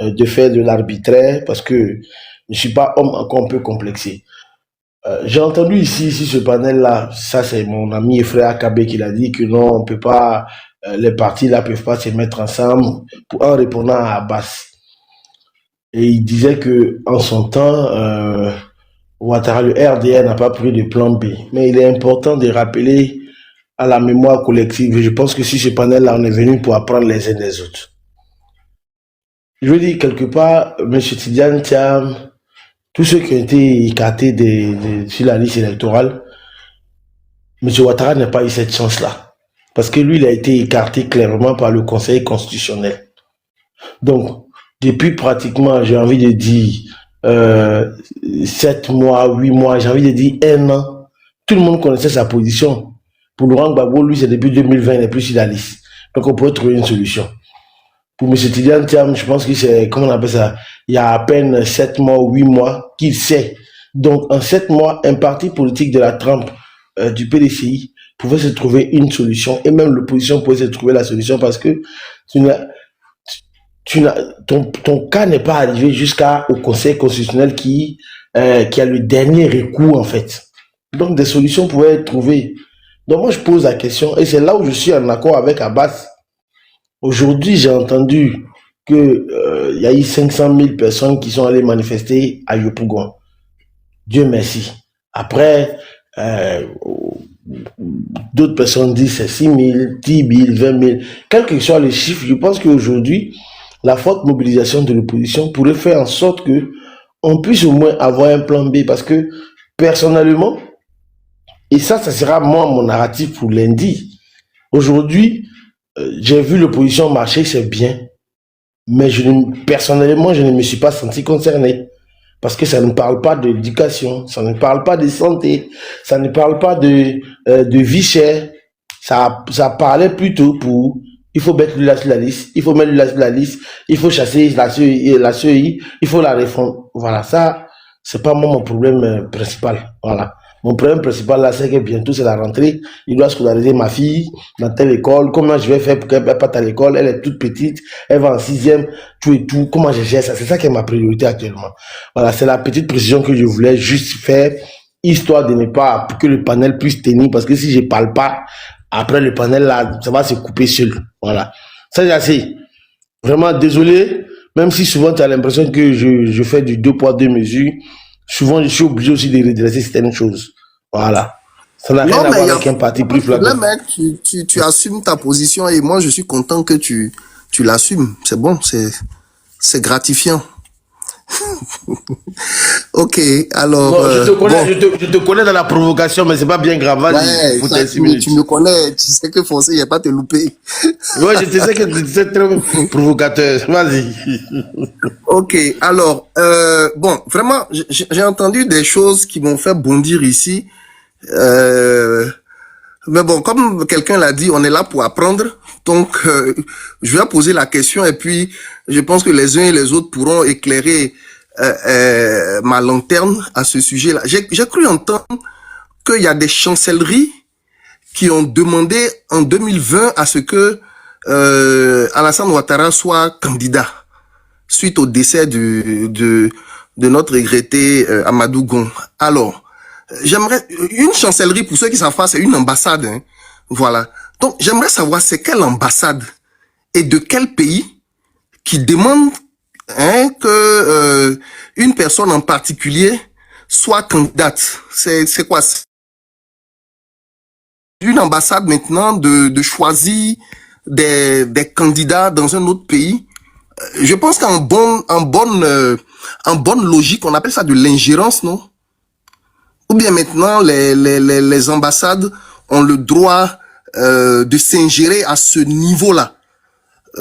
de faire de l'arbitraire parce que je ne suis pas homme encore un peu complexé. J'ai entendu ici ce panel-là, ça c'est mon ami et frère Akabe qui l'a dit que non, on peut pas, les partis là peuvent pas se mettre ensemble en répondant à Abbas. Et il disait que en son temps, Ouattara, le RDR n'a pas pris de plan B. Mais il est important de rappeler à la mémoire collective. Et je pense que si ce panel-là, on est venu pour apprendre les uns des autres. Je veux dire, quelque part, M. Tidiane Thiam, tous ceux qui ont été écartés sur la liste électorale, M. Ouattara n'a pas eu cette chance-là. Parce que lui, il a été écarté clairement par le Conseil constitutionnel. Donc, depuis pratiquement, j'ai envie de dire, 7 mois, 8 mois, j'ai envie de dire 1 an, tout le monde connaissait sa position. Pour Laurent Gbagbo, lui, c'est depuis 2020, il n'est plus sur la liste. Donc, on pourrait trouver une solution. Pour M. Tidiane Thiam, je pense que c'est, comment on appelle ça, il y a à peine 7 mois ou 8 mois qu'il sait. Donc, en 7 mois, un parti politique de la trempe du PDCI pouvait se trouver une solution, et même l'opposition pouvait se trouver la solution parce que ton cas n'est pas arrivé jusqu'au Conseil constitutionnel qui a le dernier recours, en fait. Donc, des solutions pouvaient être trouvées. Donc, moi, je pose la question, et c'est là où je suis en accord avec Abbas. Aujourd'hui, j'ai entendu que y a eu 500 000 personnes qui sont allées manifester à Yopougon. Dieu merci. Après, d'autres personnes disent c'est 6 000, 10 000, 20 000. Quel que soit le chiffre, je pense qu'aujourd'hui, la forte mobilisation de l'opposition pourrait faire en sorte que on puisse au moins avoir un plan B. Parce que, personnellement, et ça sera moi mon narratif pour lundi. Aujourd'hui, j'ai vu l'opposition marcher, c'est bien. Mais personnellement, je ne me suis pas senti concerné. Parce que ça ne parle pas d'éducation, ça ne parle pas de santé, ça ne parle pas de vie chère. Ça parlait plutôt pour, il faut mettre lui là sur la liste, il faut mettre lui là sur la liste, il faut chasser la CEI, il faut la réforme. Voilà, ça, c'est pas moi mon problème principal. Voilà. Mon problème principal là, c'est que bientôt c'est la rentrée. Il doit scolariser ma fille dans telle école. Comment je vais faire pour qu'elle parte à l'école? Elle est toute petite. Elle va en 6e, tout et tout. Comment je gère ça? C'est ça qui est ma priorité actuellement. Voilà, c'est la petite précision que je voulais juste faire, histoire de ne pas, pour que le panel puisse tenir. Parce que si je parle pas, après le panel là, ça va se couper seul. Voilà. Ça, c'est assez. Vraiment désolé. Même si souvent tu as l'impression que je fais du 2 poids 2 mesures. Souvent, je suis obligé aussi de redresser certaines choses. Voilà. Ça n'a rien à voir avec un parti plus flagrant. Là, mec, tu assumes ta position et moi, je suis content que tu l'assumes. C'est bon, c'est gratifiant. Ok, alors... Non, je te connais dans la provocation, mais c'est pas bien grave. Ouais, tu me connais, tu sais que forcé, il n'y a pas te louper. Ouais, je sais que tu es très provocateur. Vas-y. Ok, alors, bon, vraiment, j'ai entendu des choses qui m'ont fait bondir ici. Mais bon, comme quelqu'un l'a dit, on est là pour apprendre. Donc, je vais poser la question et puis je pense que les uns et les autres pourront éclairer ma lanterne à ce sujet-là. J'ai cru entendre qu'il y a des chancelleries qui ont demandé en 2020 à ce que Alassane Ouattara soit candidat suite au décès de notre regretté Amadou Gon. Alors, j'aimerais une chancellerie, pour ceux qui savent pas, c'est une ambassade, hein. Voilà. Donc, j'aimerais savoir c'est quelle ambassade et de quel pays qui demande que une personne en particulier soit candidate. C'est quoi? Une ambassade maintenant de choisir des candidats dans un autre pays. Je pense qu'en bonne logique, on appelle ça de l'ingérence, non? Ou bien maintenant, les ambassades ont le droit de s'ingérer à ce niveau-là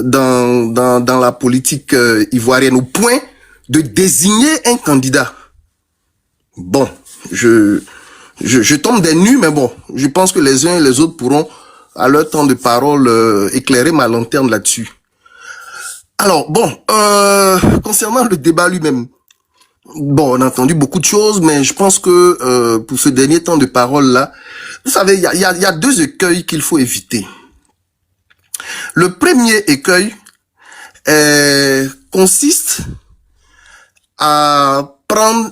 dans la politique ivoirienne, au point de désigner un candidat. Bon, je tombe des nues, mais bon, je pense que les uns et les autres pourront, à leur temps de parole, éclairer ma lanterne là-dessus. Alors, bon, concernant le débat lui-même, bon, on a entendu beaucoup de choses, mais je pense que pour ce dernier temps de parole-là, vous savez, il y a 2 écueils qu'il faut éviter. Le premier écueil consiste à prendre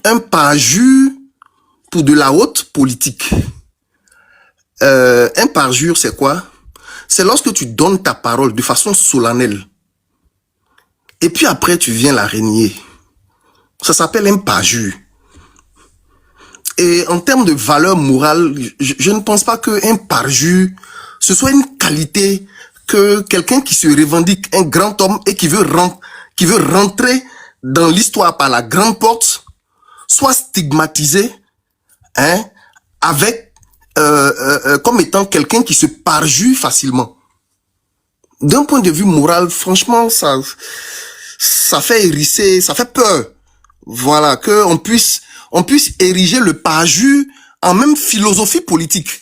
un parjure pour de la haute politique. Un parjure, c'est quoi? C'est lorsque tu donnes ta parole de façon solennelle. Et puis après, tu viens la renier. Ça s'appelle un parjure. Et en termes de valeur morale, je ne pense pas qu'un parjure, ce soit une qualité que quelqu'un qui se revendique un grand homme et qui veut rentrer dans l'histoire par la grande porte, soit stigmatisé, hein, avec comme étant quelqu'un qui se parjure facilement. D'un point de vue moral, franchement, ça fait hérisser, ça fait peur. Voilà, que on puisse ériger le parjure en même philosophie politique.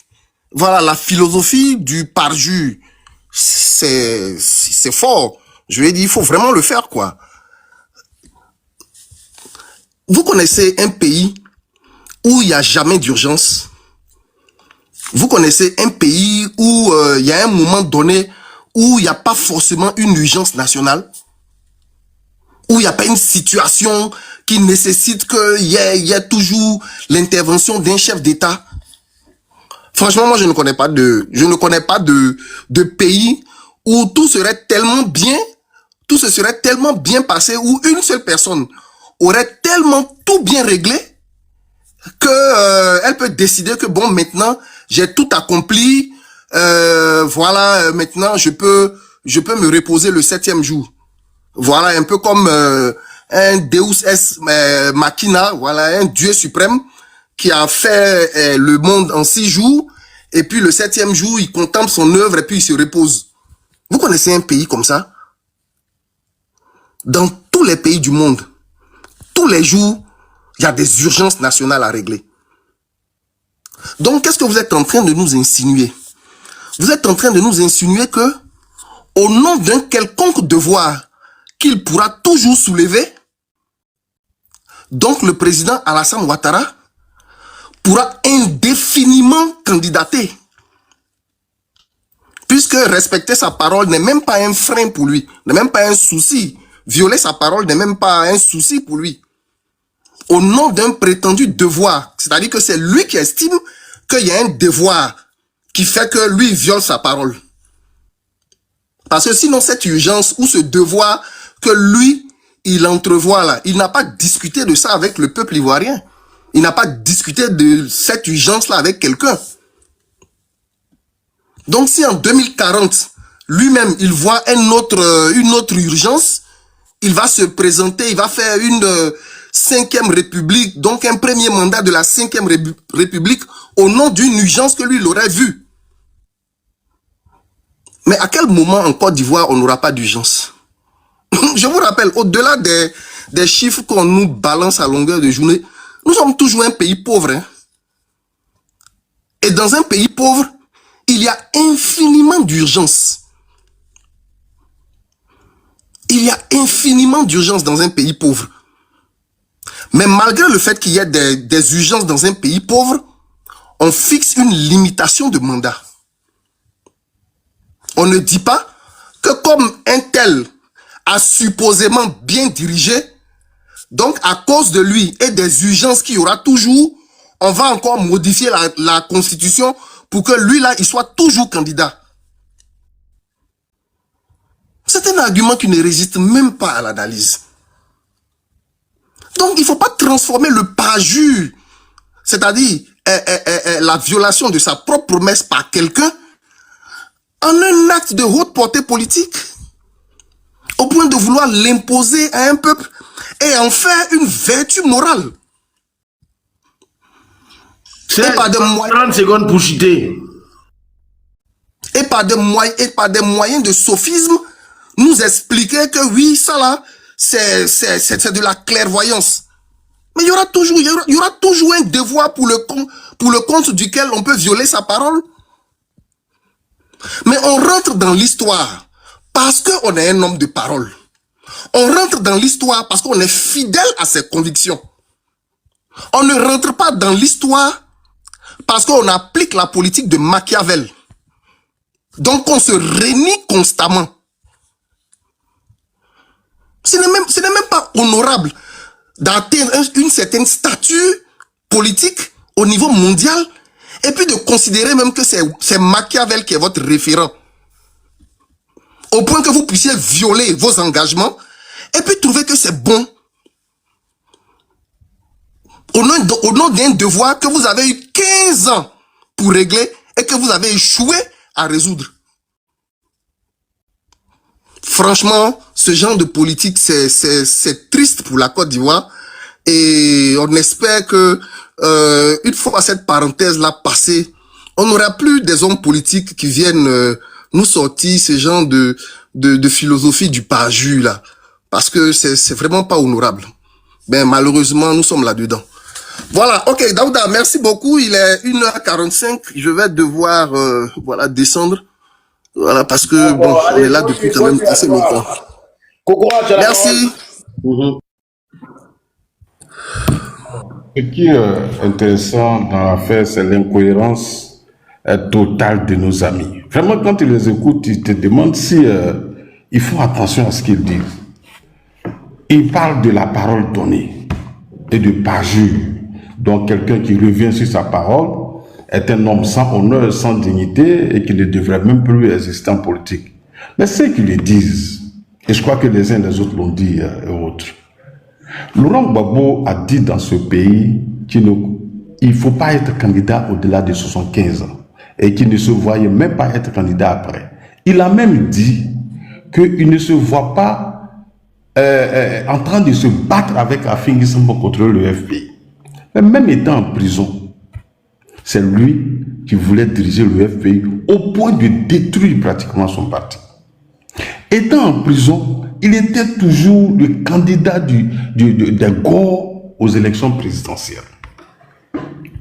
Voilà, la philosophie du parjure, c'est fort. Je vais dire, il faut vraiment le faire, quoi. Vous connaissez un pays où il n'y a jamais d'urgence? Vous connaissez un pays où il y a un moment donné où il n'y a pas forcément une urgence nationale? où il n'y a pas une situation qui nécessite qu'il y ait toujours l'intervention d'un chef d'État. Franchement, moi, je ne connais pas de pays où tout serait tellement bien, tout se serait tellement bien passé, où une seule personne aurait tellement tout bien réglé que elle peut décider que bon, maintenant, j'ai tout accompli, voilà, maintenant, je peux me reposer le 7e jour. Voilà, un peu comme un Deus Ex Machina, voilà, un Dieu suprême qui a fait le monde en 6 jours, et puis le 7e jour, il contemple son œuvre et puis il se repose. Vous connaissez un pays comme ça? Dans tous les pays du monde, tous les jours, il y a des urgences nationales à régler. Donc, qu'est-ce que vous êtes en train de nous insinuer? Vous êtes en train de nous insinuer que, au nom d'un quelconque devoir qu'il pourra toujours soulever, donc le président Alassane Ouattara pourra indéfiniment candidater. Puisque respecter sa parole n'est même pas un frein pour lui, n'est même pas un souci. Violer sa parole n'est même pas un souci pour lui. Au nom d'un prétendu devoir, c'est-à-dire que c'est lui qui estime qu'il y a un devoir qui fait que lui viole sa parole. Parce que sinon cette urgence ou ce devoir que lui, il entrevoit là, il n'a pas discuté de ça avec le peuple ivoirien. Il n'a pas discuté de cette urgence-là avec quelqu'un. Donc si en 2040, lui-même, il voit une autre urgence, il va se présenter, il va faire une 5e République, donc un premier mandat de la 5e République au nom d'une urgence que lui, il aurait vue. Mais à quel moment en Côte d'Ivoire, on n'aura pas d'urgence? Je vous rappelle, au-delà des chiffres qu'on nous balance à longueur de journée, nous sommes toujours un pays pauvre. Hein? Et dans un pays pauvre, il y a infiniment d'urgences. Il y a infiniment d'urgences dans un pays pauvre. Mais malgré le fait qu'il y ait des urgences dans un pays pauvre, on fixe une limitation de mandat. On ne dit pas que comme un tel a supposément bien dirigé, donc à cause de lui et des urgences qu'il y aura toujours, on va encore modifier la constitution pour que lui là, il soit toujours candidat. C'est un argument qui ne résiste même pas à l'analyse. Donc il ne faut pas transformer le parjure, c'est-à-dire la violation de sa propre promesse par quelqu'un, en un acte de haute portée politique, au point de vouloir l'imposer à un peuple et en faire une vertu morale. C'est pas de 30 secondes pour chuter. Et par des moyens de sophisme, nous expliquer que oui, ça là, c'est de la clairvoyance. Mais il y aura toujours un devoir pour le compte duquel on peut violer sa parole. Mais on rentre dans l'histoire parce qu'on est un homme de parole. On rentre dans l'histoire parce qu'on est fidèle à ses convictions. On ne rentre pas dans l'histoire parce qu'on applique la politique de Machiavel. Donc on se renie constamment. Ce n'est même pas honorable d'atteindre une certaine stature politique au niveau mondial et puis de considérer même que c'est Machiavel qui est votre référent. Au point que vous puissiez violer vos engagements et puis trouver que c'est bon. Au nom d'un devoir que vous avez eu 15 ans pour régler et que vous avez échoué à résoudre. Franchement, ce genre de politique, c'est triste pour la Côte d'Ivoire. Et on espère que une fois cette parenthèse-là passée, on n'aura plus des hommes politiques qui viennent nous sortir ce genre de philosophie du parjure là. Parce que c'est vraiment pas honorable. Ben, malheureusement, nous sommes là-dedans. Voilà, ok, Daouda, merci beaucoup. Il est 1h45. Je vais devoir voilà, descendre. Voilà, parce que bon, on est là depuis quand même assez longtemps. Merci. Ce qui est intéressant dans l'affaire, c'est l'incohérence totale de nos amis. Vraiment, quand tu les écoutes, tu te demandes si ils font attention à ce qu'ils disent. il parle de la parole donnée et de parjure. Donc quelqu'un qui revient sur sa parole est un homme sans honneur, sans dignité et qui ne devrait même plus exister en politique. Mais ceux qui le disent, et je crois que les uns et les autres l'ont dit et autres, Laurent Gbagbo a dit dans ce pays qu'il ne faut pas être candidat au-delà de 75 ans et qu'il ne se voyait même pas être candidat après. Il a même dit qu'il ne se voit pas en train de se battre avec Afin Gissamba contre le FPI. Mais même étant en prison, c'est lui qui voulait diriger le FPI au point de détruire pratiquement son parti. Étant en prison, il était toujours le candidat des Gore aux élections présidentielles.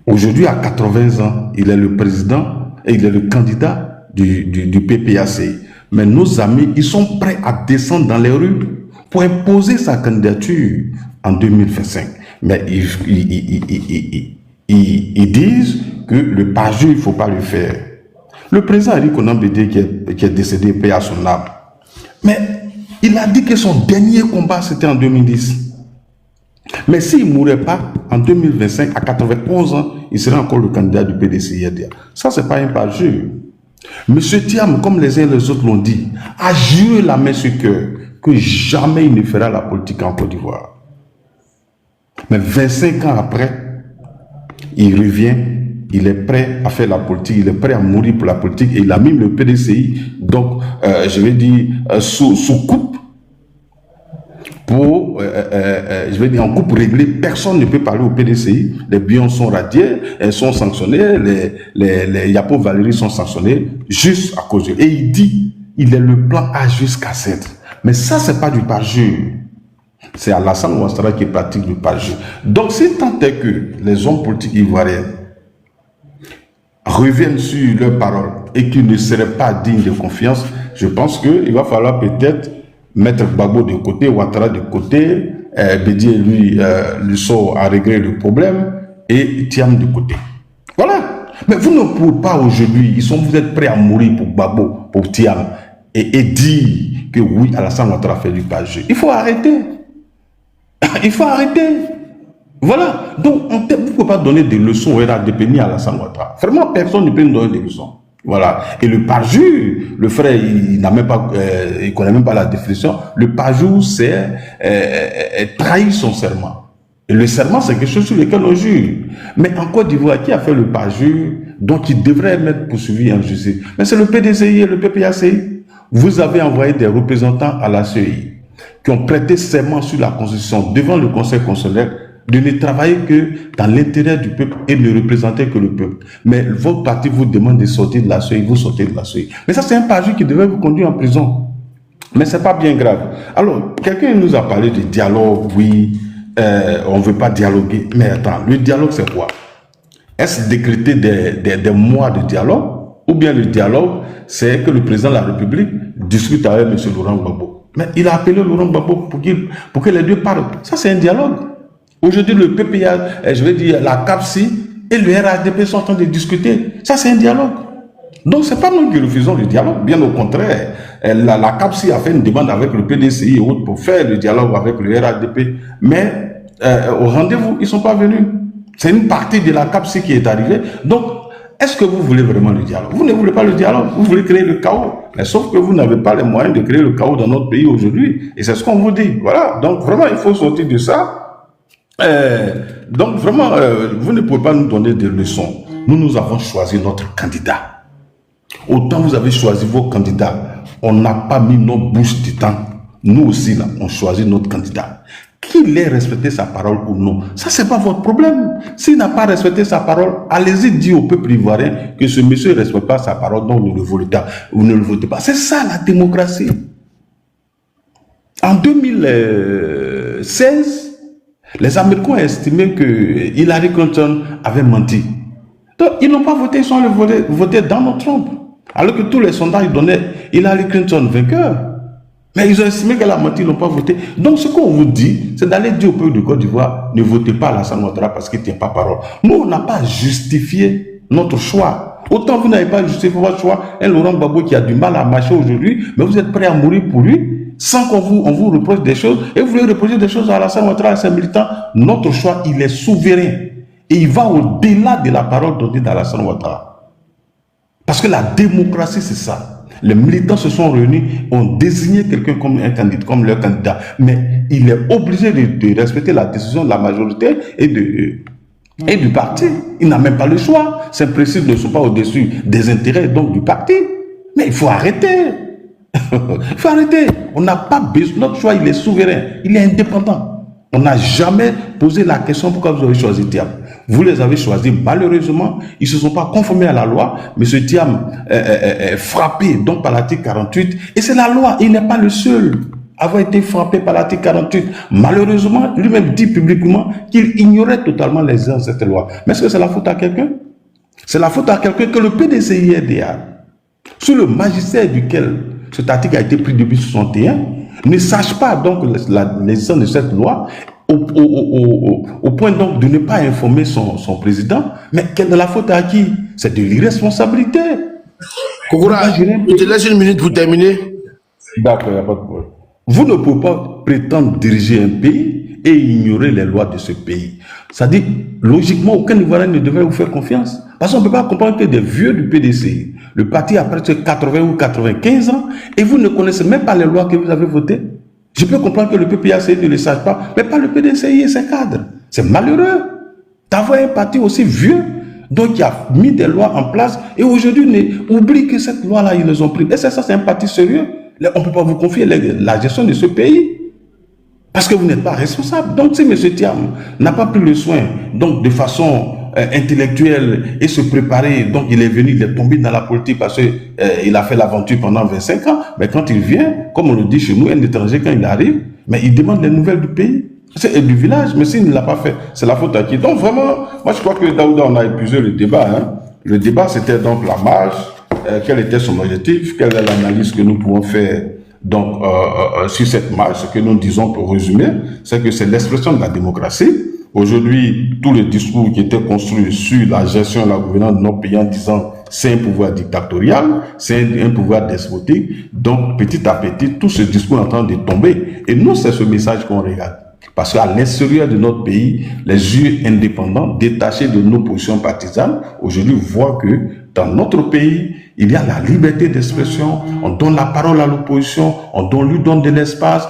Aujourd'hui, à 80 ans, il est le président et il est le candidat du PPACI. Mais nos amis, ils sont prêts à descendre dans les rues pour imposer sa candidature en 2025. Mais ils disent que le parjure, il ne faut pas le faire. Le président Eric Onambede qui est décédé, paix à son âme. Mais il a dit que son dernier combat, c'était en 2010. Mais s'il ne mourait pas, en 2025, à 91 ans, il serait encore le candidat du PDCI-RDA. Ça, ce n'est pas un parjure. Monsieur Thiam, comme les uns et les autres l'ont dit, a juré la main sur le cœur que jamais il ne fera la politique en Côte d'Ivoire. Mais 25 ans après, il revient, il est prêt à faire la politique, il est prêt à mourir pour la politique et il a mis le PDCI, donc je vais dire, sous coupe, pour, je vais dire, en coupe réglée, personne ne peut parler au PDCI, les biens sont radiés, elles sont sanctionnés, les Yapo Valérie sont sanctionnés, juste à cause de... Et il dit, il est le plan A jusqu'à Z. Mais ça, c'est pas du parjure. C'est Alassane Ouattara qui pratique du parjure. Donc, c'est tant est que les hommes politiques ivoiriens reviennent sur leurs paroles et qu'ils ne seraient pas dignes de confiance, je pense qu'il va falloir peut-être mettre Gbagbo de côté, Ouattara de côté, Bédié lui sort à régler le problème et Thiam de côté. Voilà. Mais vous ne pouvez pas aujourd'hui, vous êtes prêts à mourir pour Gbagbo, pour Thiam et dire que oui, Alassane Ouattara fait du parjure. Il faut arrêter. Il faut arrêter. Voilà. Donc, vous ne pouvez pas donner des leçons au RADP ni à Alassane Ouattara. Vraiment, personne ne peut nous donner des leçons. Voilà. Et le parjure, le frère, il n'a même pas, il connaît même pas la définition. Le parjure, c'est trahir son serment. Et le serment, c'est quelque chose sur lequel on jure. Mais en Côte d'Ivoire, qui a fait le parjure, donc il devrait être poursuivi en justice? Mais c'est le PDCI et le PPACI. Vous avez envoyé des représentants à la CEI qui ont prêté serment sur la Constitution devant le Conseil constitutionnel de ne travailler que dans l'intérêt du peuple et ne représenter que le peuple. Mais votre parti vous demande de sortir de la CEI, vous sortez de la CEI. Mais ça, c'est un parjure qui devrait vous conduire en prison. Mais ce n'est pas bien grave. Alors, quelqu'un nous a parlé de dialogue, oui, on ne veut pas dialoguer. Mais attends, le dialogue, c'est quoi? Est-ce décréter des mois de dialogue? Ou bien le dialogue, c'est que le président de la République discute avec M. Laurent Gbagbo. Mais il a appelé Laurent Gbagbo pour que les deux parlent. Ça, c'est un dialogue. Aujourd'hui, le PPA, je vais dire, la CAPSI et le RADP sont en train de discuter. Ça, c'est un dialogue. Donc, ce n'est pas nous qui refusons le dialogue. Bien au contraire, la CAPSI a fait une demande avec le PDCI et autres pour faire le dialogue avec le RADP. Mais au rendez-vous, ils ne sont pas venus. C'est une partie de la CAPSI qui est arrivée. Donc, est-ce que vous voulez vraiment le dialogue? Vous ne voulez pas le dialogue, vous voulez créer le chaos. Mais sauf que vous n'avez pas les moyens de créer le chaos dans notre pays aujourd'hui. Et c'est ce qu'on vous dit. Voilà. Donc, vraiment, il faut sortir de ça. Donc, vraiment, vous ne pouvez pas nous donner des leçons. Nous avons choisi notre candidat. Autant vous avez choisi vos candidats, on n'a pas mis nos bouches du temps. Nous aussi, là, on choisit notre candidat. Qu'il ait respecté sa parole ou non, ça, c'est pas votre problème. S'il n'a pas respecté sa parole, allez-y dire au peuple ivoirien que ce monsieur ne respecte pas sa parole, donc vous ne le votez pas. C'est ça, la démocratie. En 2016, les Américains ont estimé que Hillary Clinton avait menti. Donc, ils n'ont pas voté, ils sont allés voter Donald Trump. Alors que tous les sondages donnaient Hillary Clinton vainqueur. Mais ils ont estimé qu'elle a menti, ils n'ont pas voté. Donc, ce qu'on vous dit, c'est d'aller dire au peuple de Côte d'Ivoire, ne votez pas Alassane Ouattara parce qu'il ne tient pas parole. Nous, on n'a pas justifié notre choix. Autant vous n'avez pas justifié votre choix, un Laurent Gbagbo qui a du mal à marcher aujourd'hui, mais vous êtes prêt à mourir pour lui. sans on vous reproche des choses, et vous voulez reprocher des choses à Alassane Ouattara et à ses militants. Notre choix, il est souverain. Et il va au-delà de la parole donnée d'Alassane Ouattara. Parce que la démocratie, c'est ça. Les militants se sont réunis, ont désigné quelqu'un comme un candidat, comme leur candidat. Mais il est obligé de respecter la décision de la majorité et du parti. Il n'a même pas le choix. Ces principes ne sont pas au-dessus des intérêts donc du parti. Mais il faut arrêter. Il faut arrêter. On n'a pas besoin. Notre choix, il est souverain. Il est indépendant. On n'a jamais posé la question pourquoi vous avez choisi Thiam. Vous les avez choisis. Malheureusement, ils ne se sont pas conformés à la loi. M. Thiam est frappé donc par l'article 48. Et c'est la loi. Il n'est pas le seul à avoir été frappé par l'article 48. Malheureusement, lui-même dit publiquement qu'il ignorait totalement l'existence de cette loi. Mais est-ce que c'est la faute à quelqu'un? C'est la faute à quelqu'un que le PDCI-RDA, sous le magistère duquel cet article a été pris depuis 1961, ne sache pas donc l'existence de cette loi au point donc de ne pas informer son président. Mais quelle est la faute à qui? C'est de l'irresponsabilité. Kokora, je te laisse une minute pour terminer. D'accord, il n'y a pas de problème. Vous ne pouvez pas prétendre diriger un pays et ignorer les lois de ce pays. C'est-à-dire, logiquement, aucun Ivoirien ne devrait vous faire confiance. Parce qu'on ne peut pas comprendre que des vieux du PDCI, le parti a presque 80 ou 95 ans, et vous ne connaissez même pas les lois que vous avez votées. Je peux comprendre que le PPACI ne le sache pas, mais pas le PDCI et ses cadres. C'est malheureux d'avoir un parti aussi vieux, donc qui a mis des lois en place, et aujourd'hui, oublie que cette loi-là, ils les ont pris. Et ça, c'est un parti sérieux. On ne peut pas vous confier la gestion de ce pays. Parce que vous n'êtes pas responsable. Donc, si M. Thiam n'a pas pris le soin, donc de façon intellectuelle, et se préparer, donc il est venu, il est tombé dans la politique parce qu'il a fait l'aventure pendant 25 ans, mais quand il vient, comme on le dit chez nous, un étranger, quand il arrive, mais il demande les nouvelles du pays, et du village, mais s'il ne l'a pas fait, c'est la faute à qui? Donc vraiment, moi je crois que Daouda, on a épuisé le débat. Hein. Le débat, c'était donc la marge, quel était son objectif, quelle est l'analyse que nous pouvons faire donc sur cette marge. Ce que nous disons pour résumer, c'est que c'est l'expression de la démocratie. Aujourd'hui, tous les discours qui étaient construits sur la gestion et la gouvernance de notre pays en disant c'est un pouvoir dictatorial, c'est un pouvoir despotique, donc petit à petit, tout ce discours est en train de tomber. Et nous, c'est ce message qu'on regarde. Parce qu'à l'extérieur de notre pays, les yeux indépendants, détachés de nos positions partisanes, aujourd'hui voient que dans notre pays, il y a la liberté d'expression, on donne la parole à l'opposition, on lui donne de l'espace,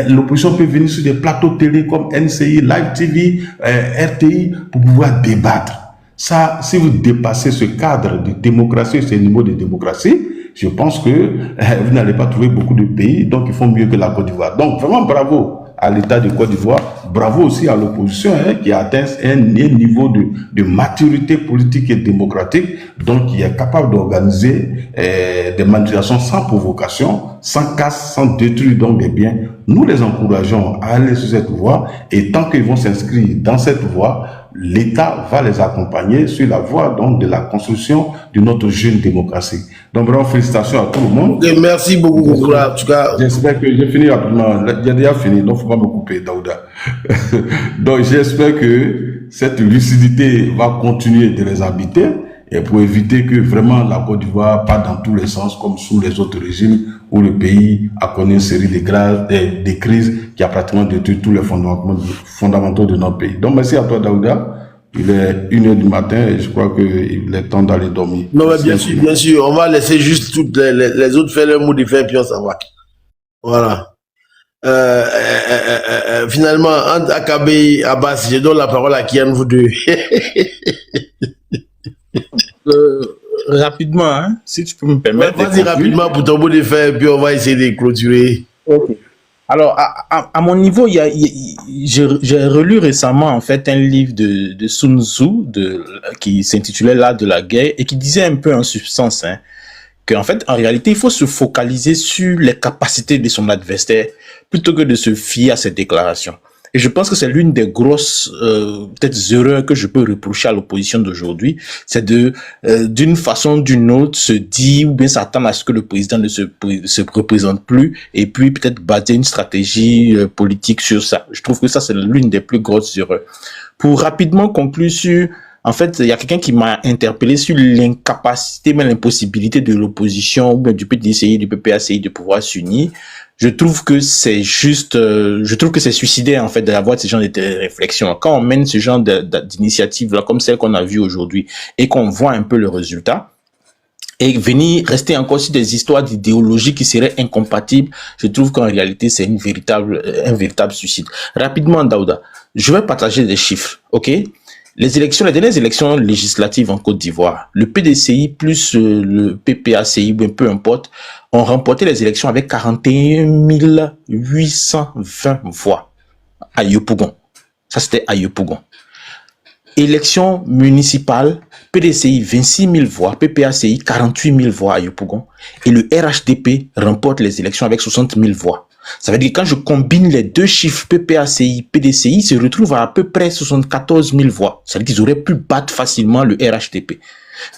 l'opposition peut venir sur des plateaux télé comme NCI, Live TV, RTI, pour pouvoir débattre. Ça, si vous dépassez ce cadre de démocratie, ce niveau de démocratie, je pense que vous n'allez pas trouver beaucoup de pays, donc ils font mieux que la Côte d'Ivoire. Donc vraiment bravo à l'État de Côte d'Ivoire, bravo aussi à l'opposition qui a atteint un niveau de maturité politique et démocratique, donc qui est capable d'organiser des manifestations sans provocation, sans casse, sans détruire donc des biens. Nous les encourageons à aller sur cette voie, et tant qu'ils vont s'inscrire dans cette voie, l'État va les accompagner sur la voie donc de la construction de notre jeune démocratie. Donc vraiment félicitations à tout le monde. Et merci beaucoup, Kokora. En tout cas, j'espère que j'ai fini rapidement. J'ai déjà fini, donc il ne faut pas me couper, Daouda. Donc j'espère que cette lucidité va continuer de les habiter, et pour éviter que vraiment la Côte d'Ivoire parte dans tous les sens comme sous les autres régimes où le pays a connu une série de crises qui a pratiquement détruit tous les fondamentaux de notre pays. Donc merci à toi, Daouda. Il est 1h du matin et je crois qu'il est temps d'aller dormir. Non, mais bien sûr, on va laisser juste toutes les autres faire leur mot de faire, puis on s'en va. Voilà. Finalement, entre Akabe et Abbas, je donne la parole à Kian, vous deux. Rapidement, hein, si tu peux me permettre. Vas-y rapidement pour ton mot de faire, puis on va essayer de clôturer. Ok. Alors, à mon niveau, j'ai relu récemment en fait un livre de Sun Tzu qui s'intitulait L'art de la guerre et qui disait un peu en substance qu'en fait, en réalité, il faut se focaliser sur les capacités de son adversaire plutôt que de se fier à ses déclarations. Et je pense que c'est l'une des grosses peut-être erreurs que je peux reprocher à l'opposition d'aujourd'hui, c'est d'une façon ou d'une autre se dire ou bien s'attendre à ce que le président ne se représente plus et puis peut-être bâtir une stratégie politique sur ça. Je trouve que ça c'est l'une des plus grosses erreurs. Pour rapidement conclure sur En fait, il y a quelqu'un qui m'a interpellé sur l'incapacité, même l'impossibilité de l'opposition, ou bien du PDCI, du PPACI de pouvoir s'unir. Je trouve que c'est juste, je trouve que c'est suicidaire, en fait, d'avoir ce genre de réflexion. Quand on mène ce genre d'initiative là, comme celle qu'on a vue aujourd'hui, et qu'on voit un peu le résultat, et venir rester encore sur des histoires d'idéologie qui seraient incompatibles, je trouve qu'en réalité, c'est un véritable suicide. Rapidement, Daouda, je vais partager des chiffres, ok? Les dernières élections législatives en Côte d'Ivoire, le PDCI plus le PPACI, peu importe, ont remporté les élections avec 41 820 voix à Yopougon. Ça, c'était à Yopougon. Élection municipale, PDCI 26 000 voix, PPACI 48 000 voix à Yopougon. Et le RHDP remporte les élections avec 60 000 voix. Ça veut dire que quand je combine les deux chiffres PPACI, PDCI, ils se retrouvent à peu près 74 000 voix. Ça veut dire qu'ils auraient pu battre facilement le RHDP.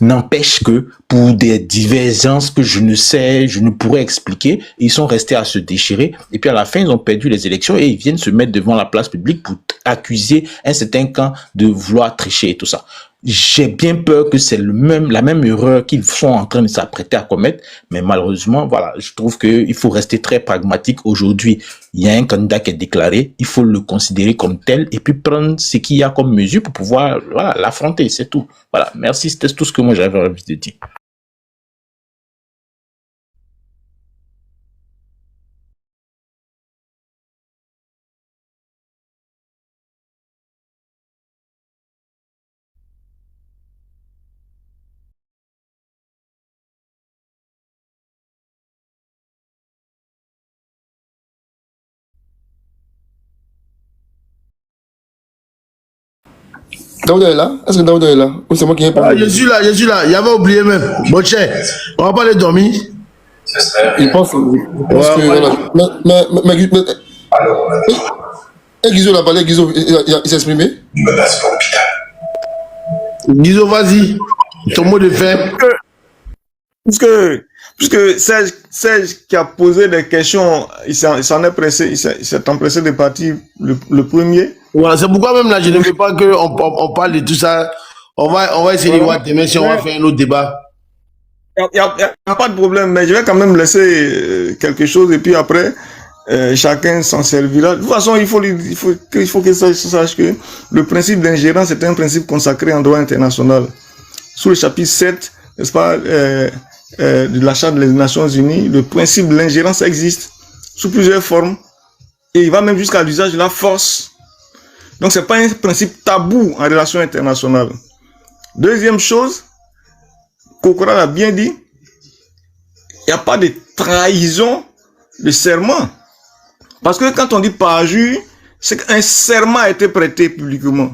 N'empêche que pour des divergences que je ne pourrais expliquer, ils sont restés à se déchirer. Et puis à la fin, ils ont perdu les élections et ils viennent se mettre devant la place publique pour accuser un certain camp de vouloir tricher et tout ça. J'ai bien peur que c'est la même erreur qu'ils sont en train de s'apprêter à commettre, mais malheureusement, voilà, je trouve qu'il faut rester très pragmatique. Aujourd'hui, il y a un candidat qui est déclaré, il faut le considérer comme tel et puis prendre ce qu'il y a comme mesure pour pouvoir, voilà, l'affronter, c'est tout. Voilà, merci, c'était tout ce que moi j'avais envie de dire. Daouda est là? Est-ce que Daouda est là? Ou c'est moi qui ai parlé? Je suis là. Il avait oublié même. Bon, tiens, on va pas aller dormir. Il pense que. Voilà. Mais Guizo l'a parlé, Guizo, il s'est exprimé? Guizo, vas-y. Ton mot de fin. Puisque Serge qui a posé des questions, il s'en est pressé, il s'est empressé de partir le premier. Voilà, c'est pourquoi même là, je ne veux pas qu'on parle de tout ça. On va essayer de voir demain si on va faire un autre débat. Il n'y a pas de problème, mais je vais quand même laisser quelque chose et puis après, chacun s'en servira. De toute façon, il faut que ça sache que le principe d'ingérence est un principe consacré en droit international. Sous le chapitre 7, n'est-ce pas, de la Charte des Nations Unies, le principe de l'ingérence existe sous plusieurs formes et il va même jusqu'à l'usage de la force. Donc, c'est pas un principe tabou en relation internationale. Deuxième chose, Kokora l'a bien dit, il n'y a pas de trahison de serment. Parce que quand on dit parjure, c'est qu'un serment a été prêté publiquement.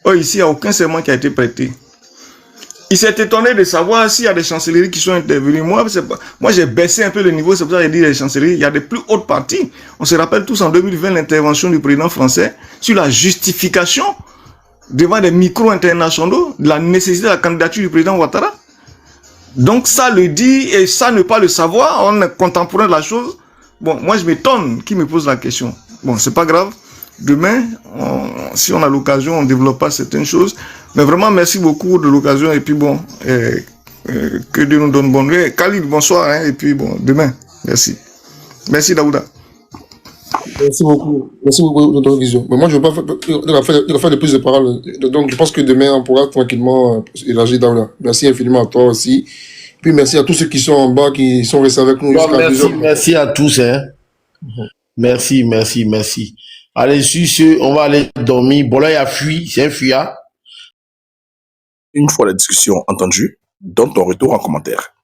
Or, ici, il n'y a aucun serment qui a été prêté. Il s'est étonné de savoir s'il y a des chancelleries qui sont intervenues. Moi, j'ai baissé un peu le niveau, c'est pour ça que j'ai dit les chancelleries. Il y a des plus hautes parties. On se rappelle tous en 2020 l'intervention du président français sur la justification devant des micros internationaux de la nécessité de la candidature du président Ouattara. Donc ça le dit, et ça ne pas le savoir, on est contemporain de la chose. Bon, moi je m'étonne qui me pose la question. Bon, c'est pas grave. Demain, si on a l'occasion, on développera certaines choses. Mais vraiment, merci beaucoup de l'occasion. Et puis bon, que Dieu nous donne bonne nuit. Khalid, bonsoir. Hein, et puis bon, demain. Merci. Merci Daouda. Merci beaucoup de ton vision. Mais moi, je ne veux pas faire de plus de paroles. Donc, je pense que demain, on pourra tranquillement élargir Daouda. Merci infiniment à toi aussi. Puis merci à tous ceux qui sont en bas, qui sont restés avec nous. Merci à tous. Hein. Merci. Allez, sur ce, on va aller dormir. Bon, là, il a fui, c'est un fuyard. Une fois la discussion entendue, donne ton retour en commentaire.